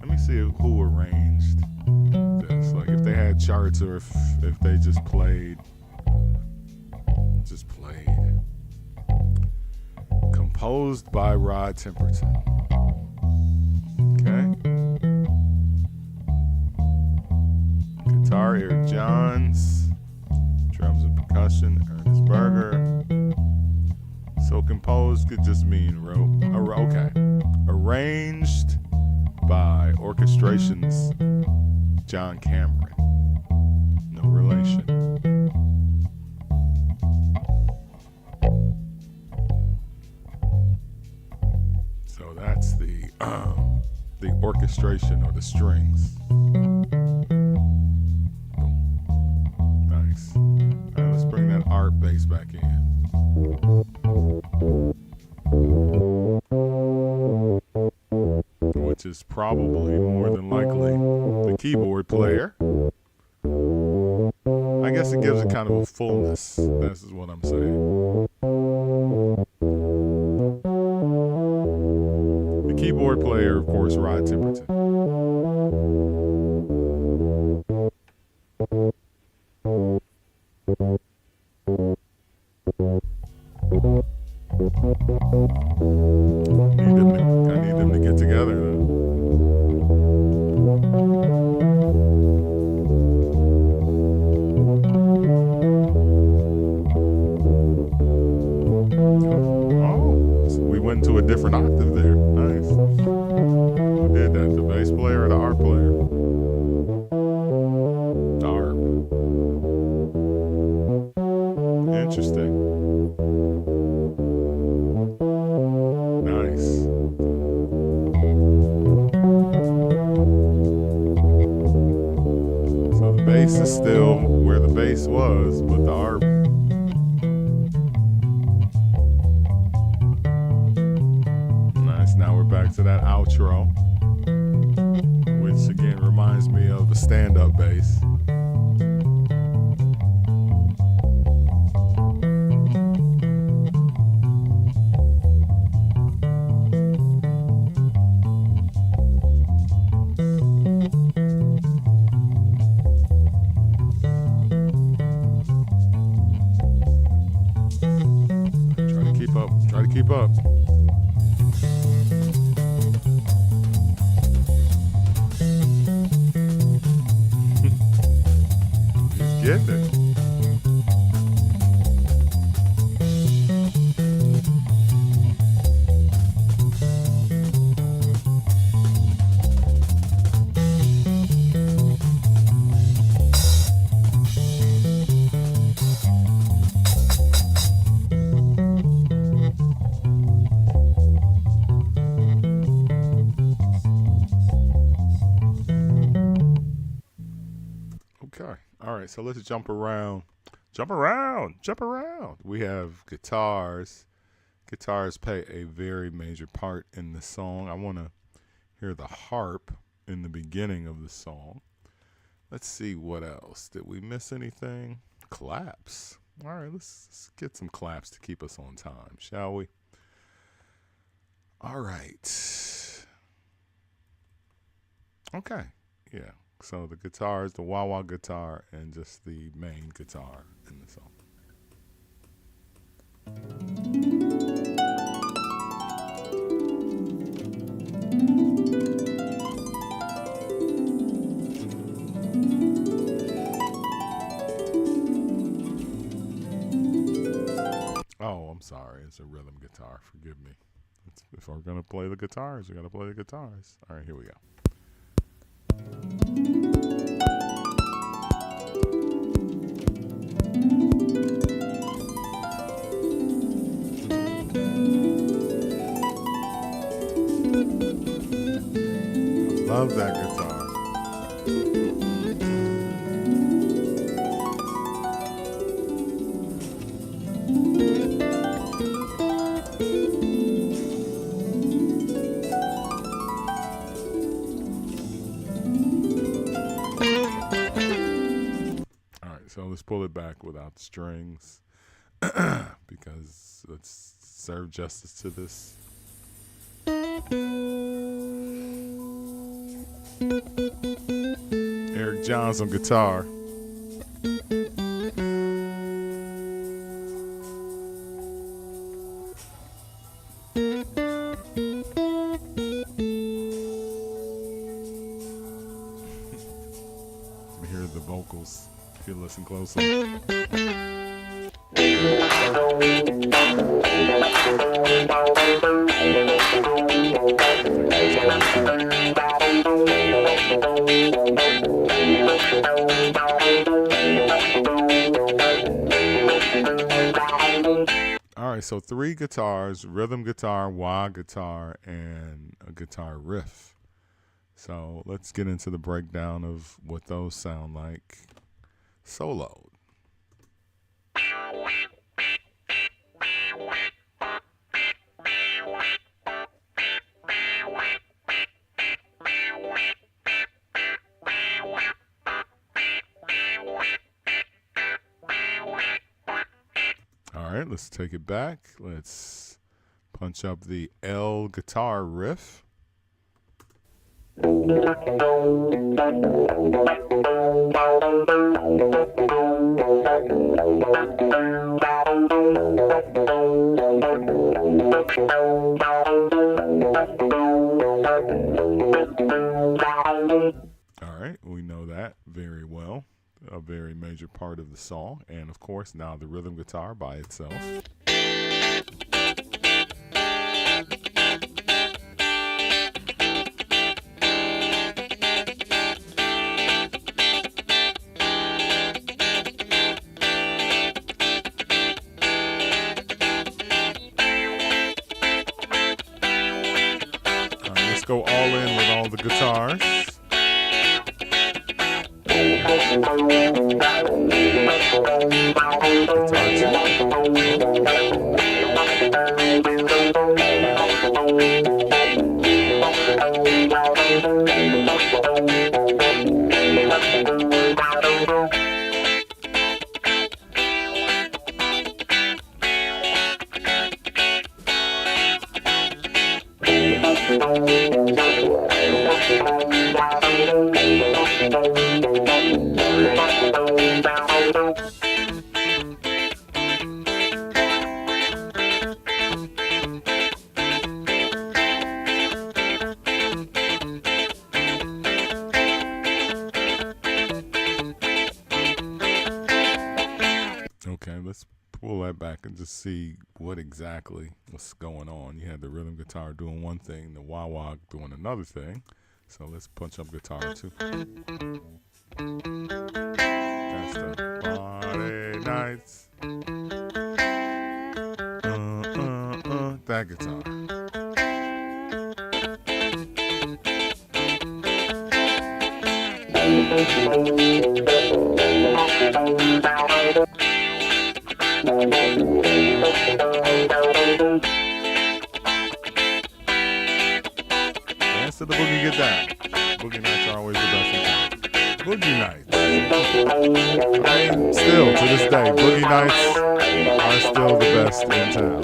Let me see who arranged this. Like if they had charts or if they just played. Composed by Rod Temperton. Okay. Guitar, Eric Johns. Drums and percussion, Ernest Berger. So composed could just mean wrote. Okay. Arranged by Orchestration's John Cameron. No relation. So that's the orchestration or the strings. Boom. Nice. All right, let's bring that art bass back in. Which is probably more than likely the keyboard player. I guess it gives it kind of a fullness. This is what I'm saying. The keyboard player, of course, Rod Temperton. I need them to get together. Oh, so we went to a different octave there. Nice. Who did that? The bass player or the harp player? The harp. Interesting. Nice. So the bass is still where the bass was, but the harp. Nice. Now we're back to that outro, which again reminds me of a stand-up bass. Try to keep up. He's getting it. Okay. All right. So let's jump around. Jump around. We have guitars. Guitars play a very major part in the song. I want to hear the harp in the beginning of the song. Let's see what else. Did we miss anything? Claps. All right. Let's get some claps to keep us on time, shall we? All right. Okay. Yeah. So the guitars, the wah-wah guitar, and just the main guitar in the song. Oh, I'm sorry. It's a rhythm guitar. Forgive me. If we're going to play the guitars, we're going to play the guitars. All right, here we go. Love that guitar. All right, so let's pull it back without the strings because let's serve justice to this. Eric Johns on guitar. Hear the vocals if you listen closely. All right, so 3 guitars, rhythm guitar, wah guitar, and a guitar riff. So let's get into the breakdown of what those sound like soloed. All right, let's take it back. Let's punch up the L guitar riff. All right, we know that very well. A very major part of the song. And of course, now the rhythm guitar by itself. Let's go all in with all the guitars. Okay, let's pull that back and just see what exactly was going on. You had the rhythm guitar doing one thing, the wah-wah doing another thing. So let's punch up guitar too. That's the Party Nights. That guitar. Dance to the boogie, get down. Boogie nights are always the best in town. Boogie nights. I mean, still to this day, boogie nights are still the best in town.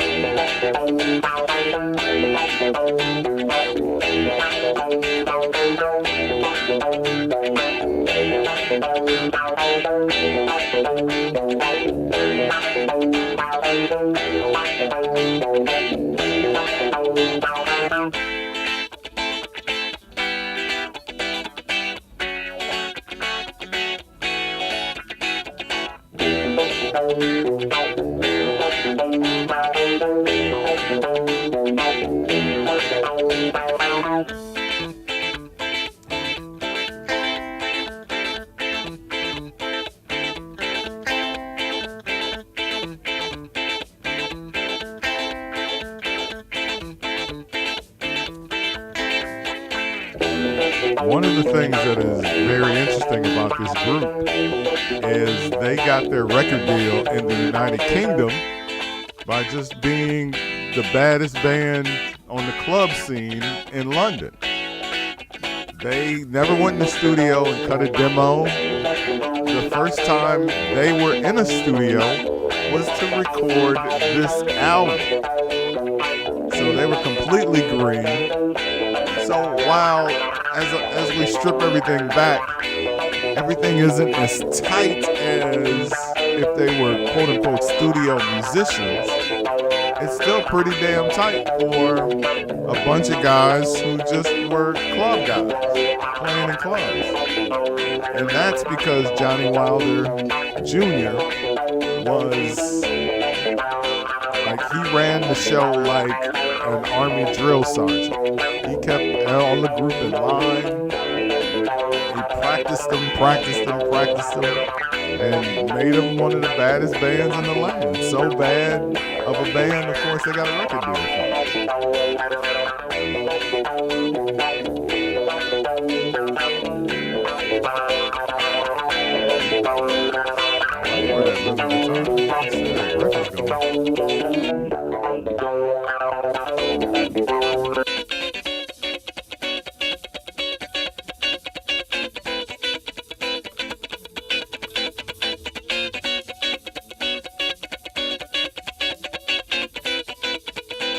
One of the things that is very interesting about this group is they got their record deal in the United Kingdom by just being the baddest band on the club scene in London. They never went in the studio and cut a demo. The first time they were in a studio was to record this album. So they were completely green. So while as we strip everything back, everything isn't as tight as if they were quote unquote studio musicians. It's still pretty damn tight for a bunch of guys who just were club guys playing in clubs. And that's because Johnny Wilder Jr. was like, he ran the show like an army drill sergeant. He kept all the group in line. He practiced them, and made them one of the baddest bands in the land. So bad of a band, of course, they got a record deal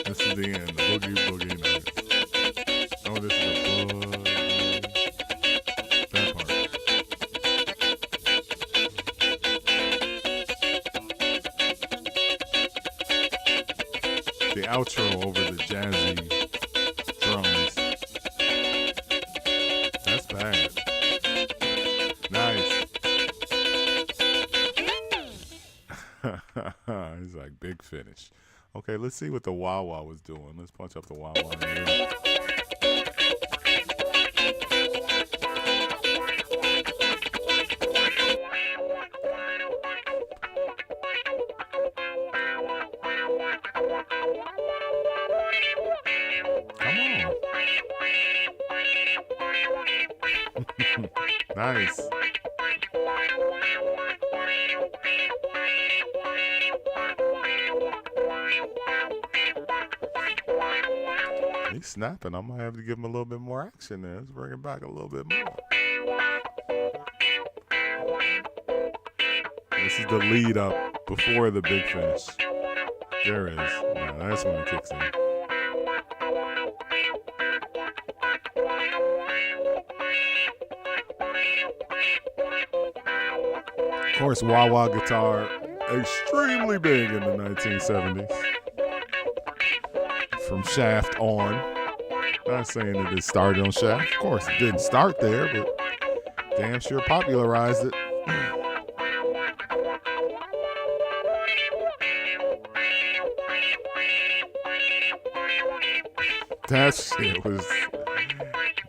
This is the end, the Boogie Nights. Oh, this is a boogie. That part. The outro over the jazzy drums. That's bad. Nice. It's like big finish. Okay, let's see what the wah wah was doing. Let's punch up the wah wah. Come on. Nice. He's snapping. I might have to give him a little bit more action there. Let's bring it back a little bit more. This is the lead up before the big finish. There it is. Now that's when it kicks in. Of course, wah-wah guitar, extremely big in the 1970s. From Shaft on. Not saying that it started on Shaft. Of course, it didn't start there, but damn sure popularized it. That shit was,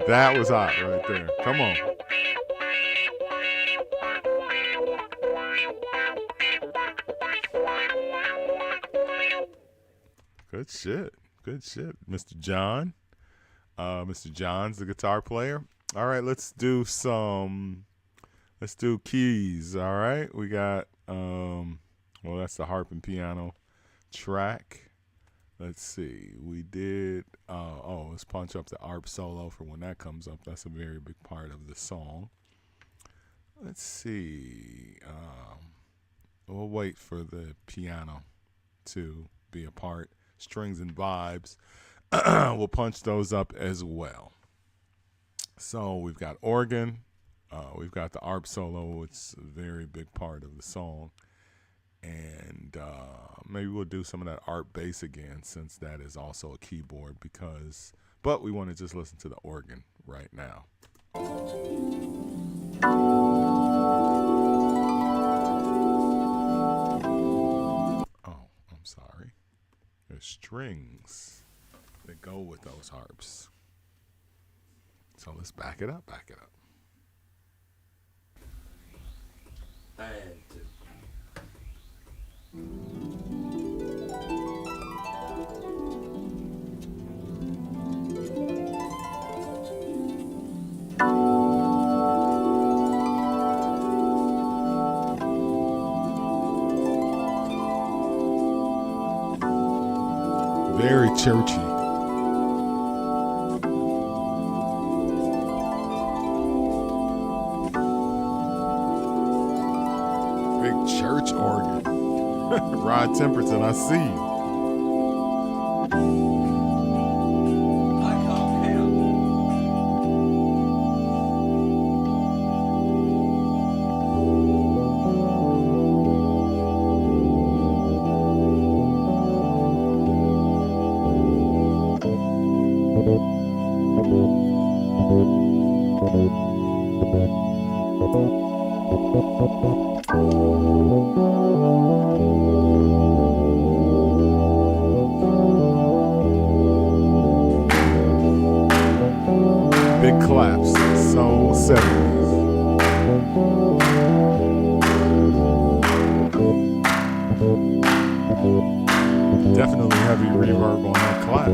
that was hot right there. Come on. Good shit. Good shit, Mr. John. Mr. John's the guitar player. All right, let's do keys. All right, we got, well, that's the harp and piano track. Let's see, we did, let's punch up the arp solo for when that comes up. That's a very big part of the song. Let's see, we'll wait for the piano to be a part. Strings and vibes. we'll punch those up as well. So we've got organ, we've got the arp solo. It's a very big part of the song. And maybe we'll do some of that arp bass again, since that is also a keyboard, but we want to just listen to the organ right now. Oh, I'm sorry. There's strings that go with those harps. So let's back it up. And two. Very churchy. Big church organ. Rod Temperton, I see you. I call him. Big claps. So 70s. Definitely heavy reverb on that clap.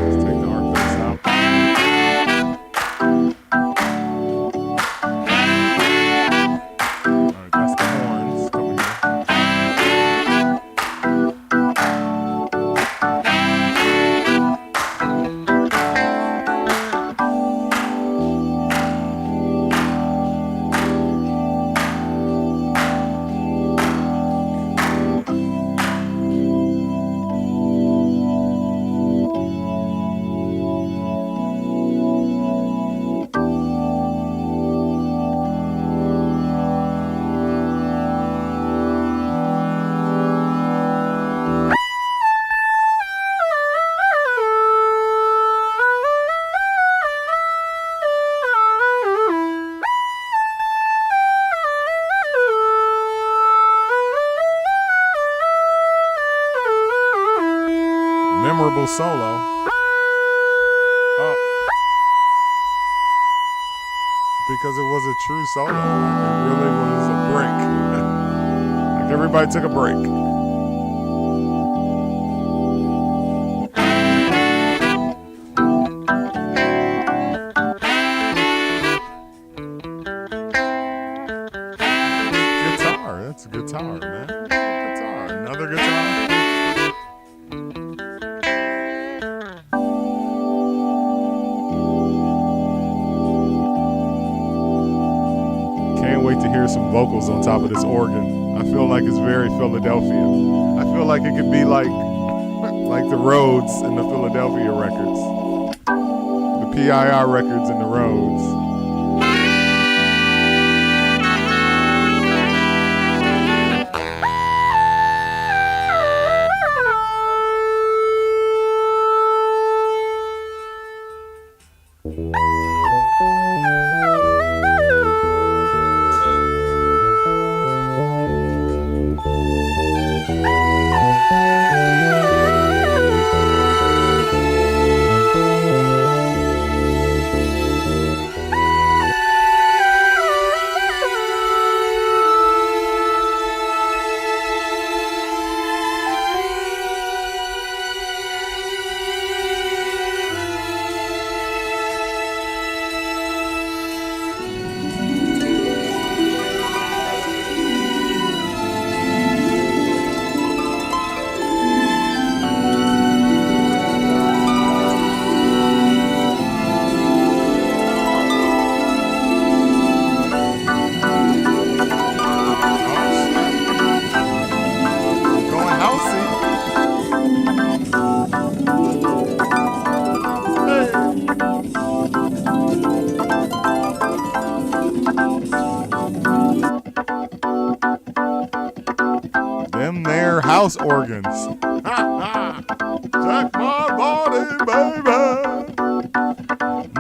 Let's take the arp bass out. Alright, that's the horns coming memorable solo. Because it was a true solo. It really was a break. Like everybody took a break. Guitar. That's a guitar, man. Guitar. Another guitar. Can't wait to hear some vocals on top of this organ. I feel like it's very Philadelphia. I feel like it could be like the Rhodes and the Philadelphia records. The PIR records and the Rhodes. house organs. Jack my body, baby.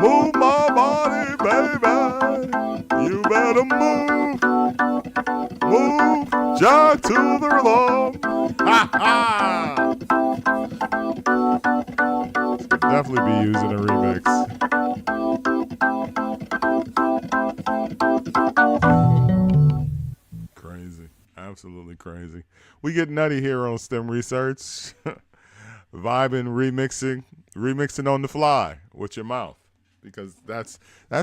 Move my body, baby. You better move. Move, Jack to the rhythm. Ha ha! Could definitely be used in a remix. Crazy. Absolutely crazy. We get nutty here on STEM Research. Vibing, remixing on the fly with your mouth. Because that's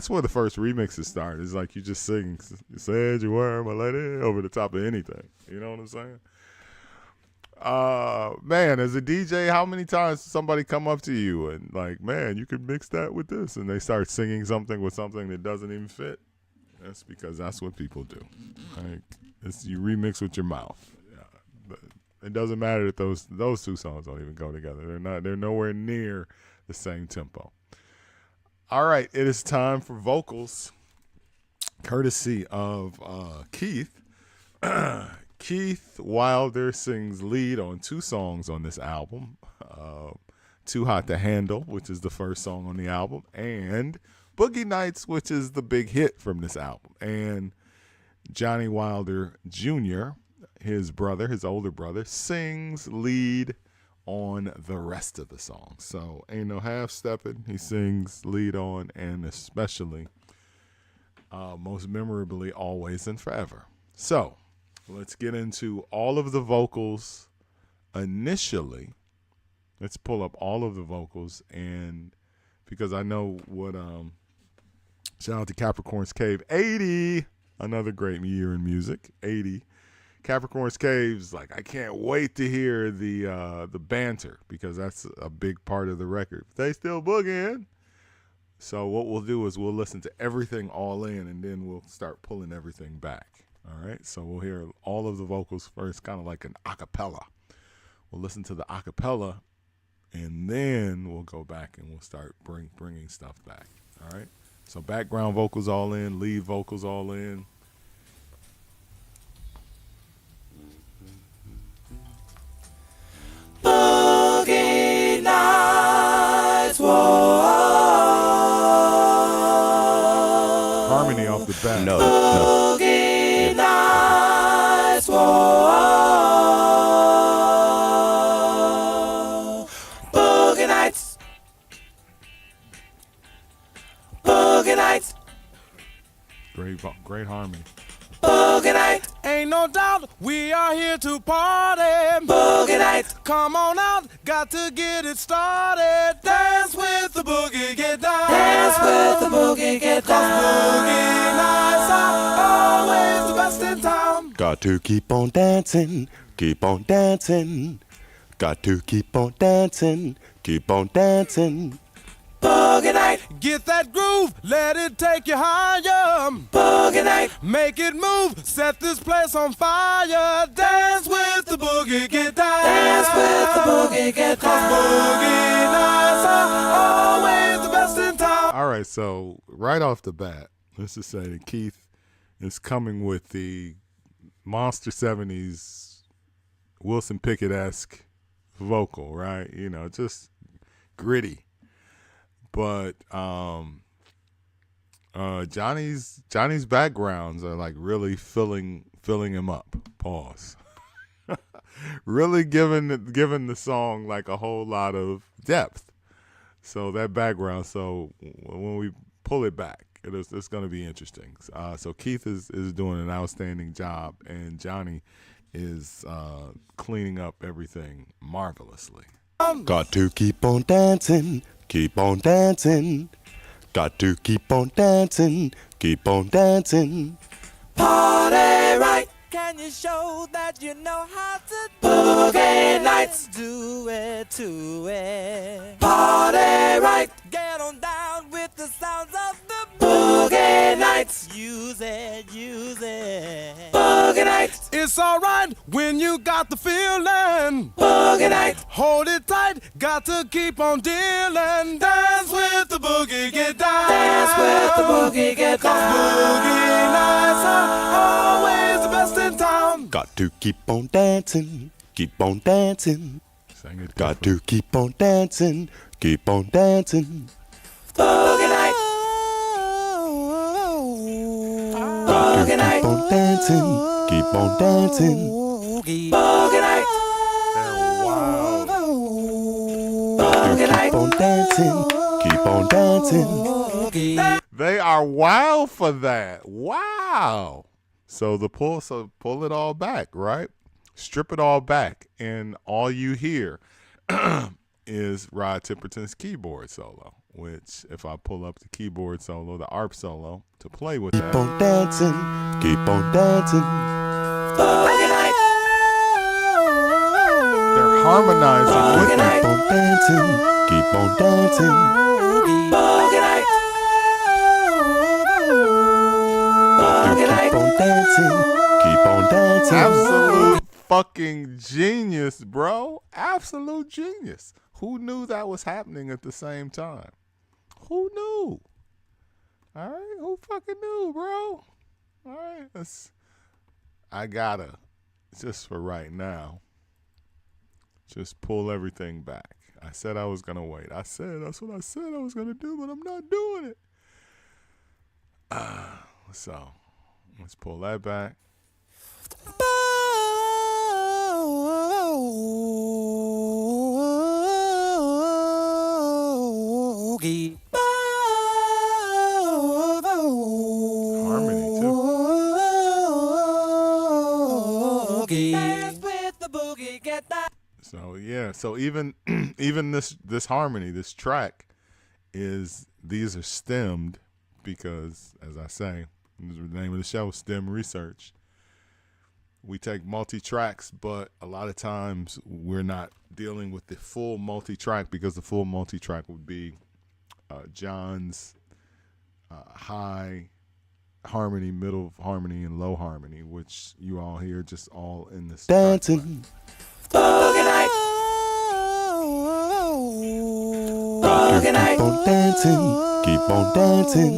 where the first remixes start. It's like you just sing, said you were my lady, over the top of anything. You know what I'm saying? Man, as a DJ, how many times somebody come up to you and like, man, you could mix that with this, and they start singing something with something that doesn't even fit? That's because that's what people do. Like, you remix with your mouth. Yeah, but it doesn't matter that those two songs don't even go together. They're nowhere near the same tempo. All right, it is time for vocals, courtesy of Keith. Keith Wilder sings lead on two songs on this album. Too Hot to Handle, which is the first song on the album, and Boogie Nights, which is the big hit from this album. And Johnny Wilder Jr., his older brother, sings lead on the rest of the song. So ain't no half-stepping. He sings lead on, and especially, most memorably, Always and Forever. So let's get into all of the vocals initially. Let's pull up all of the vocals, and because I know what, shout out to Capricorn's Cave 80, another great year in music, 80. Capricorn's Cave's like, I can't wait to hear the banter, because that's a big part of the record. They still boogieing. So what we'll do is we'll listen to everything all in, and then we'll start pulling everything back. All right, so we'll hear all of the vocals first, kind of like an acapella. We'll listen to the acapella, and then we'll go back and we'll start bringing stuff back. All right, so background vocals all in, lead vocals all in. Boogie Nights, whoa. Harmony off the bat. No. Boogie Nights, whoa. Boogie Nights. Boogie Nights. Great harmony. Boogie Nights. Ain't no doubt we are here to party. Boogie Nights. Come on out, got to get it started. Dance with the boogie, get down. Dance with the boogie, get down. Boogie Nights are always the best in town. Got to keep on dancing, keep on dancing. Got to keep on dancing, keep on dancing. Boogie Night. Get that groove, let it take you higher. Boogie Night. Make it move, set this place on fire. Dance with the boogie, get down. Dance with the boogie, get down. 'Cause Boogie Nights are always the best in town. All right, so right off the bat, let's just say that Keith is coming with the Monster 70s Wilson Pickett-esque vocal, right? You know, just gritty. But Johnny's backgrounds are like really filling him up. Pause. Really giving the song like a whole lot of depth. So that background. So when we pull it back, it's going to be interesting. So Keith is doing an outstanding job, and Johnny is cleaning up everything marvelously. Got to keep on dancing, keep on dancing. Got to keep on dancing, keep on dancing. Party right. Can you show that you know how to Boogie Nights? Do it to it. Party right. Get on down with the sounds of the Boogie Nights. Use it, use it. Boogie Nights. It's alright when you got the feeling. Boogie Nights. Hold it tight, got to keep on dealing. Dance with the boogie, get down. Dance with the boogie, get down. 'Cause Boogie Nights are always the best in town. Got to keep on dancing, keep on dancing. Sing it. Got to keep on dancing, keep on dancing. Boogie Nights. Got to keep on dancing, keep on dancing. Boogie Nights. Wow. Got to keep on dancing, keep on dancing. They are wild for that. Wow. So pull it all back, right? Strip it all back, and all you hear is Rod Temperton's keyboard solo, which if I pull up the keyboard solo, the ARP solo, to play with Keep that. on dancing, keep on dancing. Boogie Nights. They're harmonizing with Keep it. on dancing, keep on dancing. Boogie Nights. Keep on dancing, keep on dancing. Absolute fucking genius, bro. Absolute genius. Who knew that was happening at the same time? Who knew? All right, who fucking knew, bro? All right, I gotta, just for right now, just pull everything back. I said I was gonna wait. That's what I said I was gonna do, but I'm not doing it. So let's pull that back. Boogie. Harmony too. Boogie. Dance with the boogie, get that. So yeah, so even even this harmony, this track these are stemmed because, as I say, this is the name of the show, STEM research. We take multi-tracks, but a lot of times we're not dealing with the full multi-track because the full multi-track would be John's high harmony, middle harmony, and low harmony, which you all hear just all in this Dancing. Boogie Nights. Boogie Keep Nights. on dancing, keep on dancing.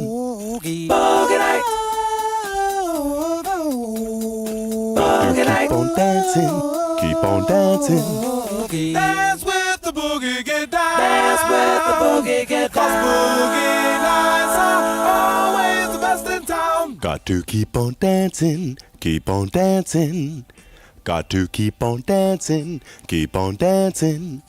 Boogie Nights. Keep on dancing, keep on dancing. Dance with the boogie, get down. Dance with the boogie, get down. 'Cause boogie nights are always the best in town. Got to keep on dancing, keep on dancing. Got to keep on dancing, keep on dancing.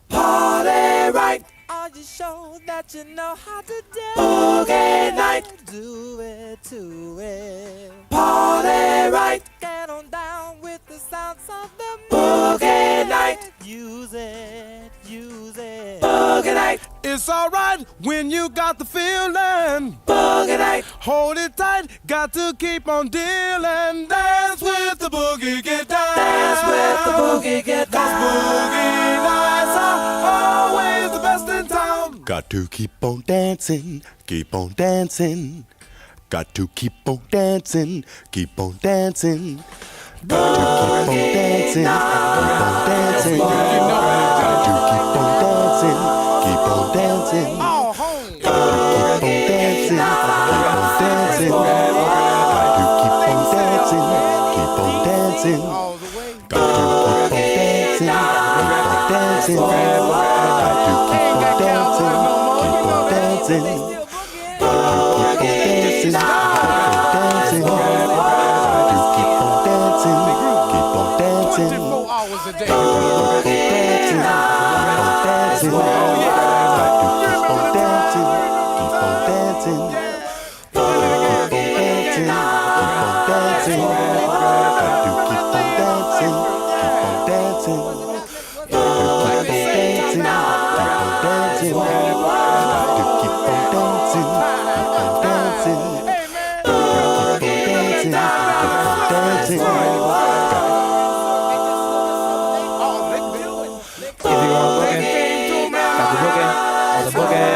Party right. Are you sure that you know how to dance? Boogie night. Do it to it. Party right. Get on down with the sounds of the boogie night. Use it, use it. Boogie night. It's alright when you got the feeling. Boogie night. Hold it tight, got to keep on dealing. Dance with the boogie, get down. Dance with the boogie, get down. 'Cause boogie nights are always the best in town. Got to keep on dancing, keep on dancing. Got to keep on dancing, keep on dancing. Got to keep on dancing, keep on dancing. Got to keep on dancing, keep on dancing. All home. Got to keep on dancing, keep on dancing. Got to keep on dancing, keep on dancing. All the way. Got to keep on dancing, keep on dancing. Got to keep on dancing, keep on dancing. Got to keep on dancing, keep on dancing. Got to keep on dancing, keep on dancing. 24 hours a day. Got to keep on dancing, keep on dancing. Got to keep on dancing, keep on dancing. Got to keep on dancing, keep on dancing. Got to keep on dancing, keep on dancing. Got to keep on dancing, keep on dancing. Got to keep on dancing, keep on dancing. Got to keep on dancing, keep on dancing. If you want boogie, got the boogie, on the boogie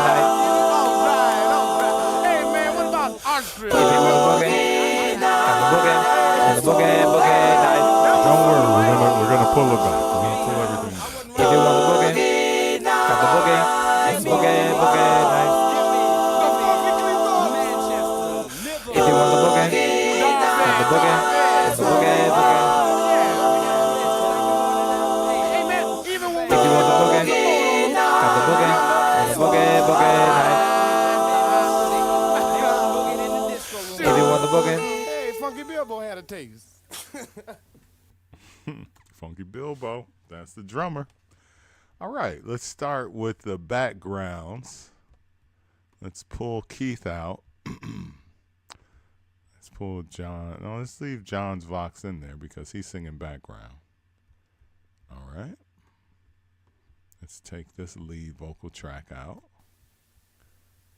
night. Hey man, what about Austria? If you want boogie, got the boogie, on the boogie night. Don't worry, we're gonna pull it back. We're gonna pull everything back. If you want the boogie, got the boogie, on the boogie night. If you want the boogie, got the boogie, on the boogie. boogie, boogie night. If you want the boogie. Hey, Funky Bilbo had a taste. Funky Bilbo. That's the drummer. All right, let's start with the backgrounds. Let's pull Keith out. Let's pull John. No, let's leave John's Vox in there because he's singing background. All right. Let's take this lead vocal track out.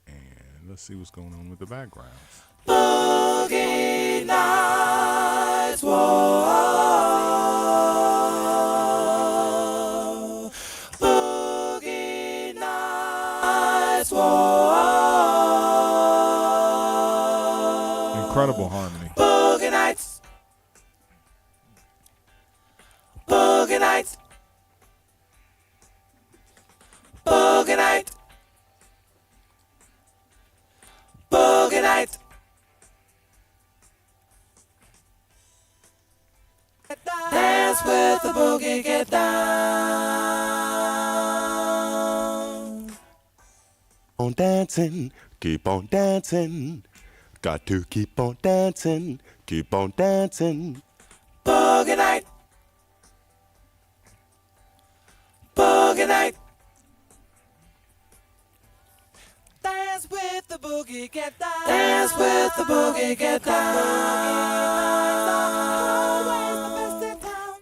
And let's see what's going on with the backgrounds. Boogie Nights, whoa. Boogie Nights, whoa. Incredible harmony. Boogie Nights. Boogie Nights. Boogie Night. Boogie Night. Dance with the boogie, get down. On dancing, keep on dancing. Got to keep on dancing, keep on dancing. Boogie Night. Boogie Night. Dance with the boogie, get down. Dance with the boogie, get down. Always the best in town.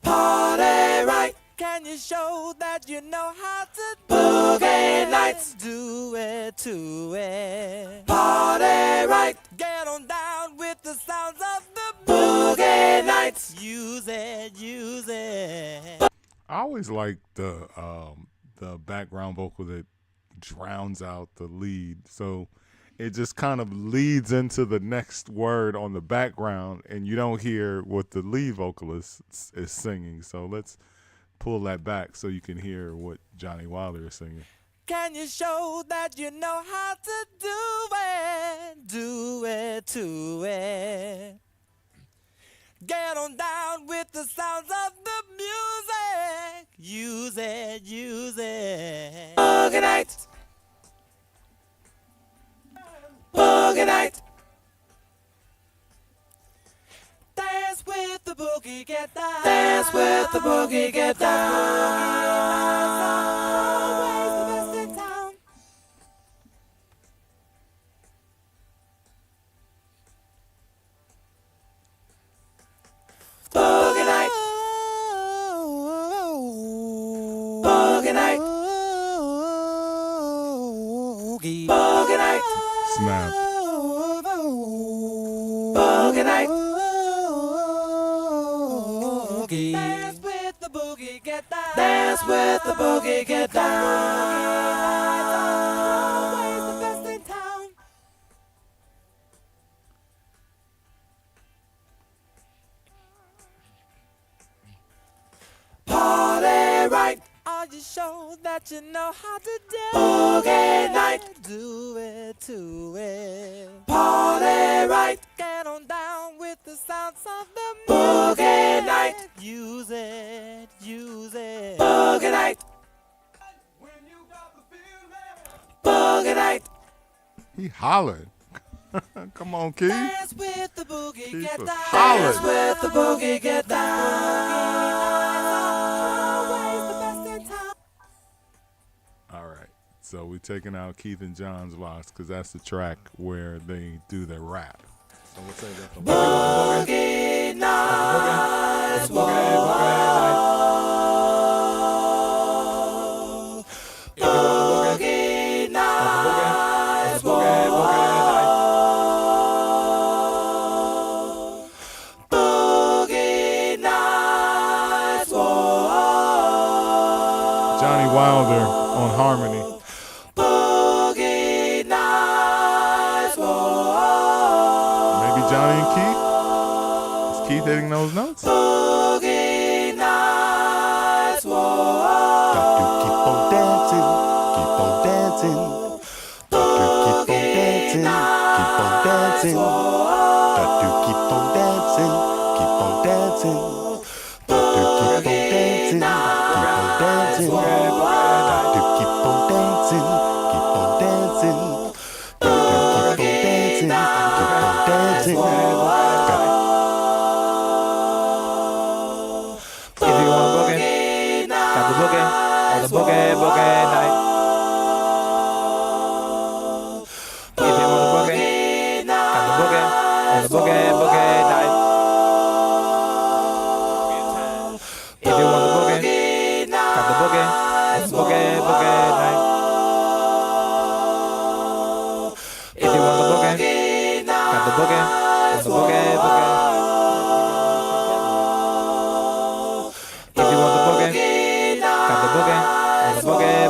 Party right. Can you show that you know how to do Boogie Nights? Do it to it. Party right. Get on down with the sounds of the Boogie Nights. Use it, use it. I always like the background vocal that drowns out the lead. So it just kind of leads into the next word on the background and you don't hear what the lead vocalist is singing. So let's pull that back so you can hear what Johnny Wilder is singing. Can you show that you know how to do it? Do it to it. Get on down with the sounds of the music. Use it, use it. Boogie Night. Boogie Night. Dance with the boogie, get down. Dance with the boogie, get down. Always the best in town. Boogie Night. Boogie Night. Boogie Night. Snap. Boogie Night. Dance with the boogie, get down. Dance with the boogie, get down. Always the best in town. Party right. Are you sure that you know how to do Boogie Night? Do it to it. Party right. Get on down with the sounds of the Boogie Night. Use it, use it. Boogie Night. When you got the feeling. Boogie Night. He hollered. Come on, Keith. Dance with the boogie, Keith get was down. hollering. Dance with the boogie, get down. Always the best in town. All right. So we're taking out Keith and John's Vox because that's the track where they do their rap. So we'll say that for Boogie Nights, whoa. Boogie Nights, whoa. Boogie Nights, whoa. Johnny Wilder on harmony. Boogie Nights, whoa. Maybe Johnny and Keith. Is Keith hitting those notes? Boogie Nights, whoa. Got to keep on dancing, keep on dancing. Got to keep on dancing, keep on dancing. Got to keep on dancing, dancing. Got to keep on dancing. Keep on dancing. Got to keep on dancing. Keep on dancing. Got to keep on dancing. Keep on dancing. If you want boogie, got the boogie, on the boogie night. If you want the boogie, got the boogie, on the boogie night. If you want the boogie, got the boogie, on the boogie night. If you want the boogie, got the boogie, on the boogie. If you want the boogie, got the boogie, on the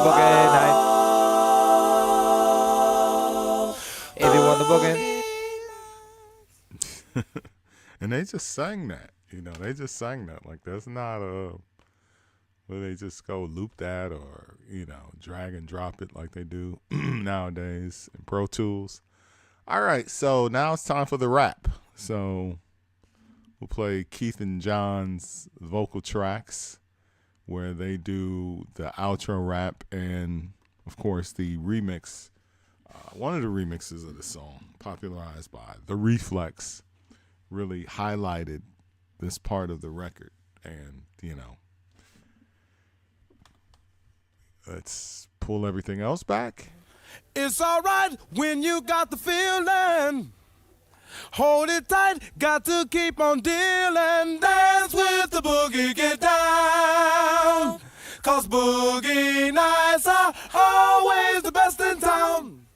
boogie night. If you want the boogie. And they just sang that, they just sang that. Like, that's not where they just go loop that or, drag and drop it like they do nowadays in Pro Tools. All right, so now it's time for the rap. So we'll play Keith and John's vocal tracks where they do the outro rap and, of course, the remix. One of the remixes of the song, popularized by The Reflex, really highlighted this part of the record. And, let's pull everything else back. It's alright when you got the feeling. Hold it tight, got to keep on dealing. Dance with the boogie, get down. Cause boogie nights are always the best in town.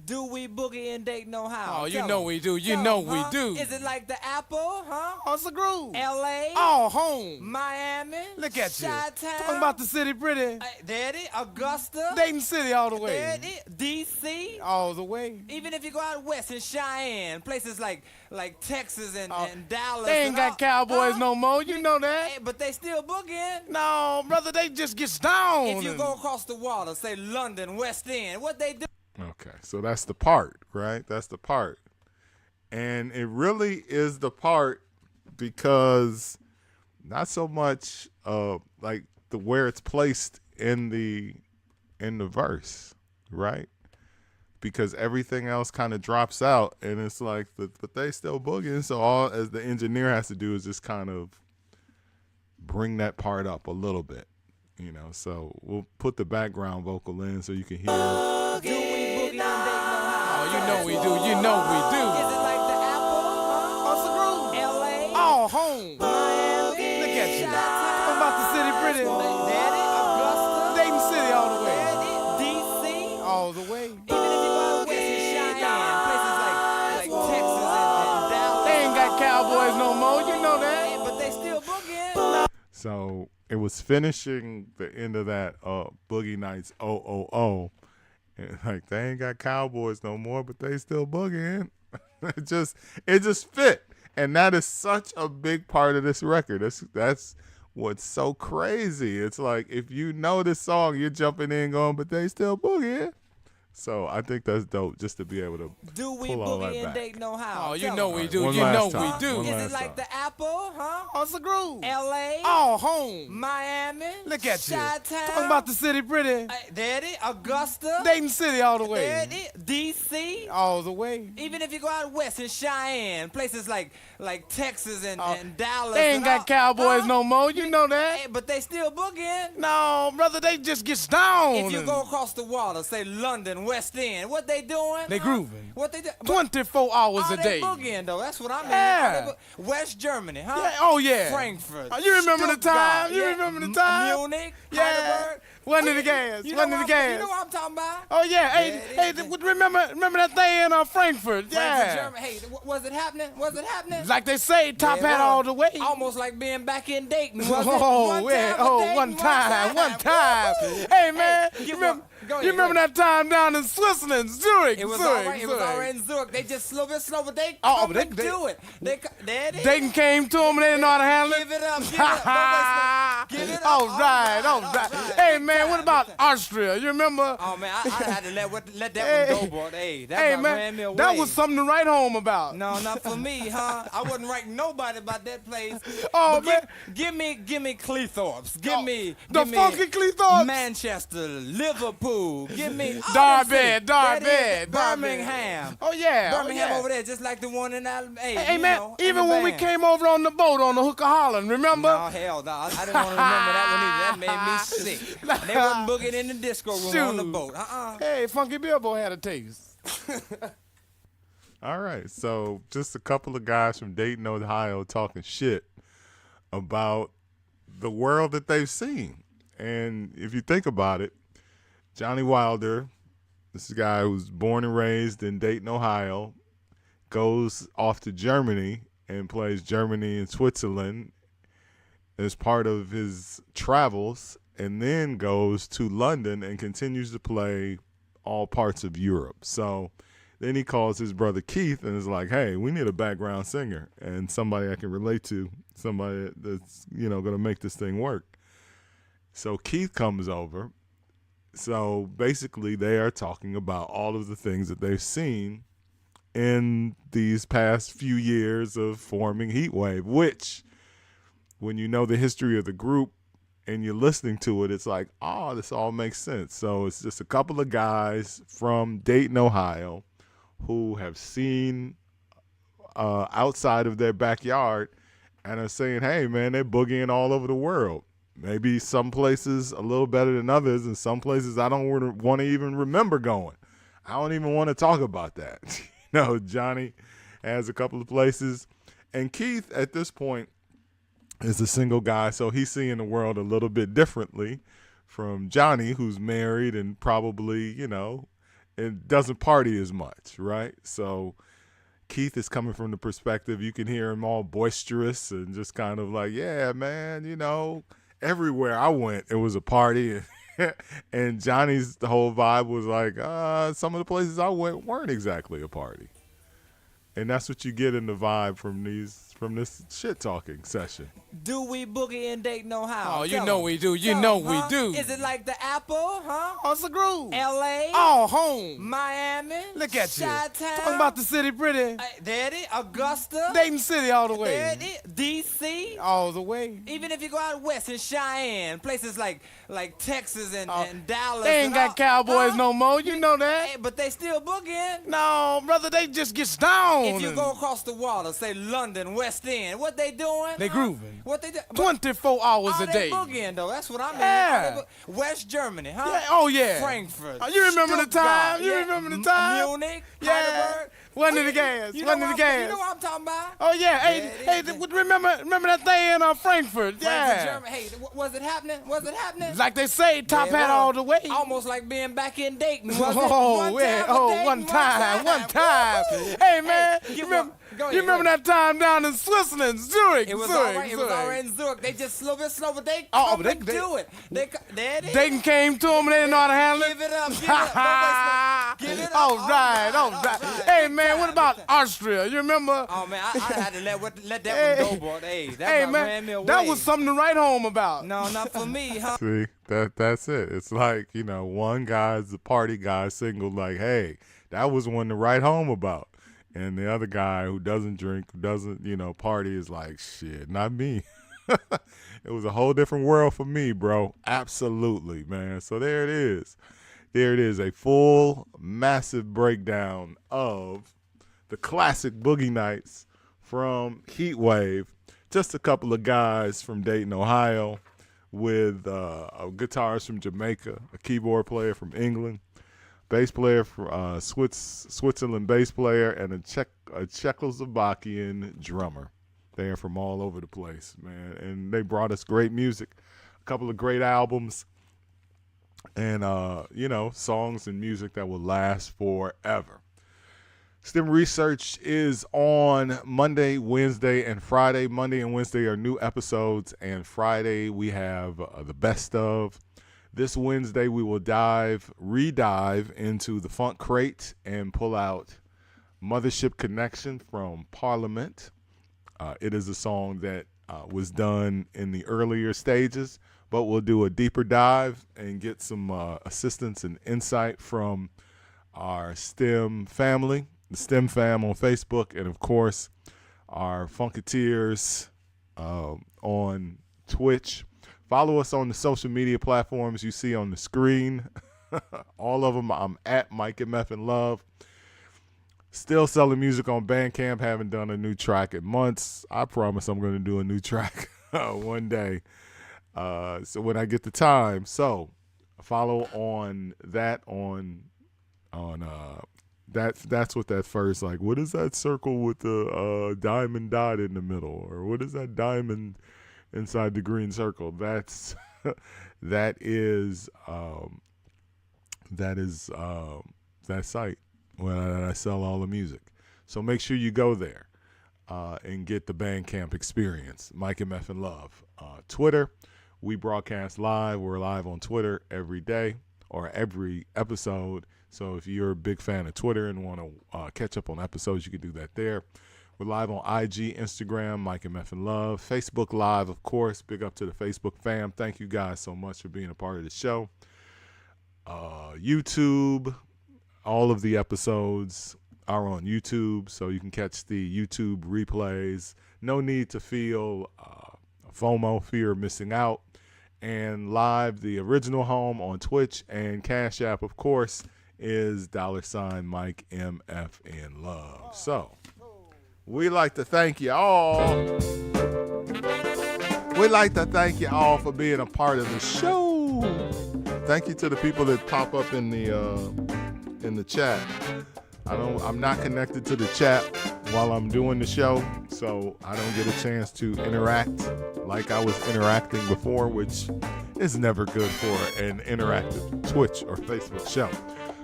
Do we boogie and Dayton, Ohio? Oh, you Tell know 'em. we do. You Tell know 'em, we huh? do. Is it like the Apple, huh? Oh, it's a groove. L.A. Oh, home. Miami. Look at you. Chi-town. Talking about the city pretty. There it is. Augusta. Dayton City all the There way. it is. D.C. All the way. Even if you go out west in Cheyenne, places like Texas and Dallas. They ain't and got all- cowboys huh? no more. You know that. Hey, but they still boogieing. No, brother, they just gets down. If you go across the water, say London, West End, what they do? Okay, so that's the part, right? That's the part. And it really is the part because not so much like the where it's placed in the verse, right? Because everything else kind of drops out and it's like but they still boogieing, so all as the engineer has to do is just kind of bring that part up a little bit. So we'll put the background vocal in so you can hear Do we boogie in Dayton, Ohio? Oh, you know we do. You know we do. Is it like the Apple, huh? Oh, it's a groove. L.A. Oh, home. Miami. Look at you. Chi-town. Talking about the city pretty. There it is. Augusta. Dayton City all the way. There it is. D.C. All the way. Even if you go out west in Cheyenne, places like Texas and Dallas. They ain't got cowboys no more. You know that. Hey, but they still boogieing. So it was finishing the end of that Boogie Nights Oh. And like they ain't got cowboys no more, but they still boogieing. it just fit. And that is such a big part of this record. That's what's so crazy. It's like if you know this song, you're jumping in going, but they still boogieing. So I think that's dope just to be able to Do we pull all boogie that in back. Dayton, Ohio? Oh, you Tell know 'em. we do. One You know last time. we do. One Is last it like time. the Apple, huh? Oh, it's a groove. L.A. Oh, home. Miami. Look at you. Chi-town. Talking about the city pretty. There it is. Augusta. Dayton City all the way. There it is. D.C. All the way. Even if you go out west in Cheyenne, places like Texas and Dallas. They ain't and got all- cowboys huh? no more. You know that. Hey, but they still boogieing. No, brother, they just gets down. If you go across the water, say London, West End, what they doing? They grooving. What they do? 24 hours Are a they day. boogieing though? That's what I mean. Yeah. Are they West Germany, huh? Yeah, oh, yeah. Frankfurt. Oh, you remember the Stuttgart, time? You yeah. remember the time? Munich, Yeah. Heidelberg. Wasn't it the gas? You know Wasn't it what the I'm- gas? You know what I'm talking about? Oh yeah, hey, Yeah, hey, it is. remember that thing in Frankfurt? Frankfurt, Yeah, Germany. Hey, was it happening? Was it happening? like they say, top Yeah, hat well, all the way. Almost like being back in Dayton. Was it? Oh, One yeah. time for Oh, Dayton, one time. Woo-hoo. Hey, man, Hey, you give remember, one- go ahead, you remember go ahead. that time down in Switzerland, Zurich? It was Zurich, all right. It was Zurich. all right in Zurich. They just slow, but they Oh, come but they- and do it. There it is. Dayton came to them and they didn't know how to handle it. Give it up. Give it up. Don't waste no- Give it up. All right. all right. Hey, man, man, time, what about good time. Austria? You remember? Oh man, I had to let that one go, boy. Hey, that Hey, about man, ran me away. that was something to write home about. No, not for me, huh? I wasn't writing nobody about that place. Oh, But man. give me Cleethorpes. Give me the funky Cleethorpes? Manchester, Liverpool. Give me Derby. Birmingham. Oh, yeah. Birmingham over there, just like the one in Alabama. Hey, man, even when we came over on the boat on the Hook of Holland, remember? No, hell no. I didn't want to remember that one either. That made me sick. They wasn't booging in the disco room on the boat. Hey, Funky Bilbo had a taste. All right, so just a couple of guys from Dayton, Ohio talking shit about the world that they've seen. And if you think about it, Johnny Wilder, this is a guy who's born and raised in Dayton, Ohio, goes off to Germany and plays Germany and Switzerland as part of his travels, and then goes to London and continues to play all parts of Europe. So then he calls his brother Keith and is like, hey, we need a background singer and somebody I can relate to, somebody that's, going to make this thing work. So Keith comes over. So basically they are talking about all of the things that they've seen in these past few years of forming Heatwave, which when you know the history of the group and you're listening to it, it's like, oh, this all makes sense. So it's just a couple of guys from Dayton, Ohio, who have seen outside of their backyard and are saying, hey, man, they're boogieing all over the world. Maybe some places a little better than others, and some places I don't want to even remember going. I don't even want to talk about that. Johnny has a couple of places. And Keith, at this point, is a single guy, so he's seeing the world a little bit differently from Johnny, who's married and probably, and doesn't party as much, right? So Keith is coming from the perspective, you can hear him all boisterous and just kind of like, yeah, man, everywhere I went, it was a party. And Johnny's the whole vibe was like, some of the places I went weren't exactly a party. And that's what you get in the vibe from this shit talking session. Do we boogie in Dayton, Ohio? Oh, you know we do. You know we do. Is it like the Apple, huh? Oh, it's a groove. L.A. Oh, home. Miami. Look at you. Chi-town. Talking about the city pretty. There it is. Augusta. Dayton City all the way. There it is. D.C. All the way. Even if you go out west in Cheyenne, places like Texas and Dallas. They ain't got cowboys no more. You know that. Hey, but they still boogieing. No, brother, they just get down. If you go across the water, say London, West End, what they doing? They grooving. What they do? 24 hours a day. They boogieing though. That's what I mean. Yeah. West Germany, huh? Yeah. Oh yeah. Frankfurt. You remember the Stuttgart, time? You remember the time? Munich, Yeah. Heidelberg. Wasn't it the gas? You Wasn't it the gas? You know what I'm talking about? Oh yeah. Hey, Yeah, remember that thing in Frankfurt? Frankfurt, Yeah. Germany. Hey, was it happening? Was it happening? Like they say, top Yeah, hat well, all the way. Almost like being back in Dayton. Was Oh, yeah. Oh, one time. Woo-hoo. Hey, man. Hey, You go ahead, remember that time down in Switzerland, Zurich? It was Zurich, all right. It was all right in Zurich. They just a little bit slow, but they Oh, come but and do it. There it is. Dayton came to them and they didn't know how to handle it. Give it up. Give it up. Don't waste no- Give it up. All right. Hey, man, what about Austria? You remember? Oh man, I had to let that one go, boy. Hey, that about ran me away. That was something to write home about. No, not for me, huh? See, that's it. It's like, one guy's the party guy single, like, hey, that was one to write home about. And the other guy who doesn't drink, who doesn't, party is like, shit, not me. It was a whole different world for me, bro. Absolutely, man. So there it is. There it is, a full, massive breakdown of the classic Boogie Nights from Heatwave. Just a couple of guys from Dayton, Ohio, with a guitarist from Jamaica, a keyboard player from England, bass player from Switzerland bass player, and a Czechoslovakian drummer. They are from all over the place, man. And they brought us great music, a couple of great albums, and, songs and music that will last forever. S.T.E.M Research is on Monday, Wednesday, and Friday. Monday and Wednesday are new episodes, and Friday we have the best of. This Wednesday we will re-dive into the Funk Crate and pull out Mothership Connection from Parliament. It is a song that was done in the earlier stages, but we'll do a deeper dive and get some assistance and insight from our S.T.E.M family, the S.T.E.M fam on Facebook, and of course our Funketeers on Twitch. Follow us on the social media platforms you see on the screen. All of them. I'm at Mike MFN Love. Still selling music on Bandcamp. Haven't done a new track in months. I promise I'm going to do a new track one day. So when I get the time. So follow on that that's what that first, like, what is that circle with the diamond dot in the middle, or what is that diamond inside the green circle? That's that site where I sell all the music. So make sure you go there and get the Bandcamp experience. Mike and Meffin Love. Twitter, we broadcast live. We're live on Twitter every day or every episode. So if you're a big fan of Twitter and want to catch up on episodes, you can do that there. We're live on IG, Instagram, Mike and Meffin Love. Facebook Live, of course. Big up to the Facebook fam. Thank you guys so much for being a part of the show. YouTube, all of the episodes are on YouTube, so you can catch the YouTube replays. No need to feel FOMO, fear of missing out. And live, the original home on Twitch and Cash App, of course, is $ Mike MFN Love. So we like to thank you all. We'd like to thank you all for being a part of the show. Thank you to the people that pop up in the chat. I'm not connected to the chat while I'm doing the show, so I don't get a chance to interact like I was interacting before, which is never good for an interactive Twitch or Facebook show.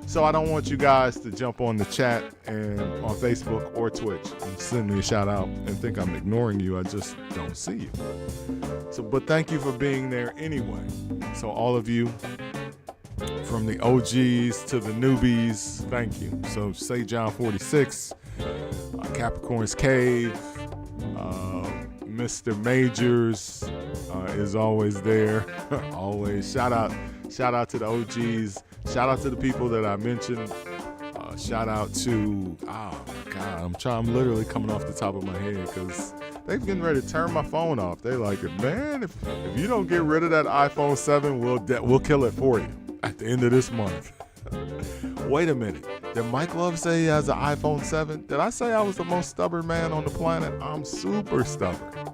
So I don't want you guys to jump on the chat and on Facebook or Twitch and send me a shout out and think I'm ignoring you. I just don't see you. So, but thank you for being there anyway. So all of you, from the OGs to the newbies, thank you. So Say John 46, Capricorn's Cave, Mr. Majors is always there. Always shout out to the OGs. Shout out to the people that I mentioned. Shout out to, oh my God, I'm literally coming off the top of my head because they're getting ready to turn my phone off. They like it, man. If you don't get rid of that iPhone 7, we'll kill it for you at the end of this month. Wait a minute. Did Mike Love say he has an iPhone 7? Did I say I was the most stubborn man on the planet? I'm super stubborn.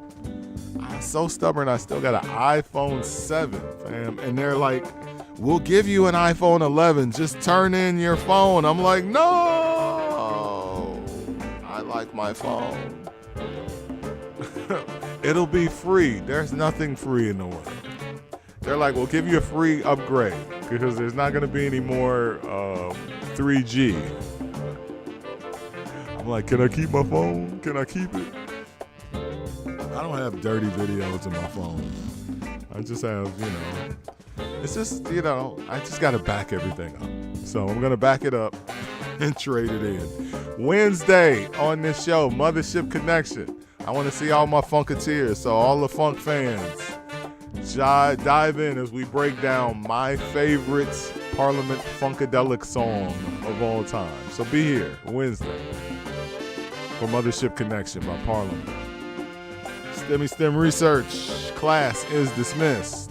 I'm so stubborn I still got an iPhone 7, fam. And they're like, we'll give you an iPhone 11. Just turn in your phone. I'm like, no. I like my phone. It'll be free. There's nothing free in the world. They're like, we'll give you a free upgrade because there's not going to be any more 3G. I'm like, can I keep my phone? Can I keep it? I don't have dirty videos in my phone. I just have, it's just, I just got to back everything up. So I'm going to back it up and trade it in. Wednesday on this show, Mothership Connection. I want to see all my Funketeers, so all the funk fans, dive in as we break down my favorite Parliament Funkadelic song of all time. So be here Wednesday for Mothership Connection by Parliament. STEM Research class is dismissed.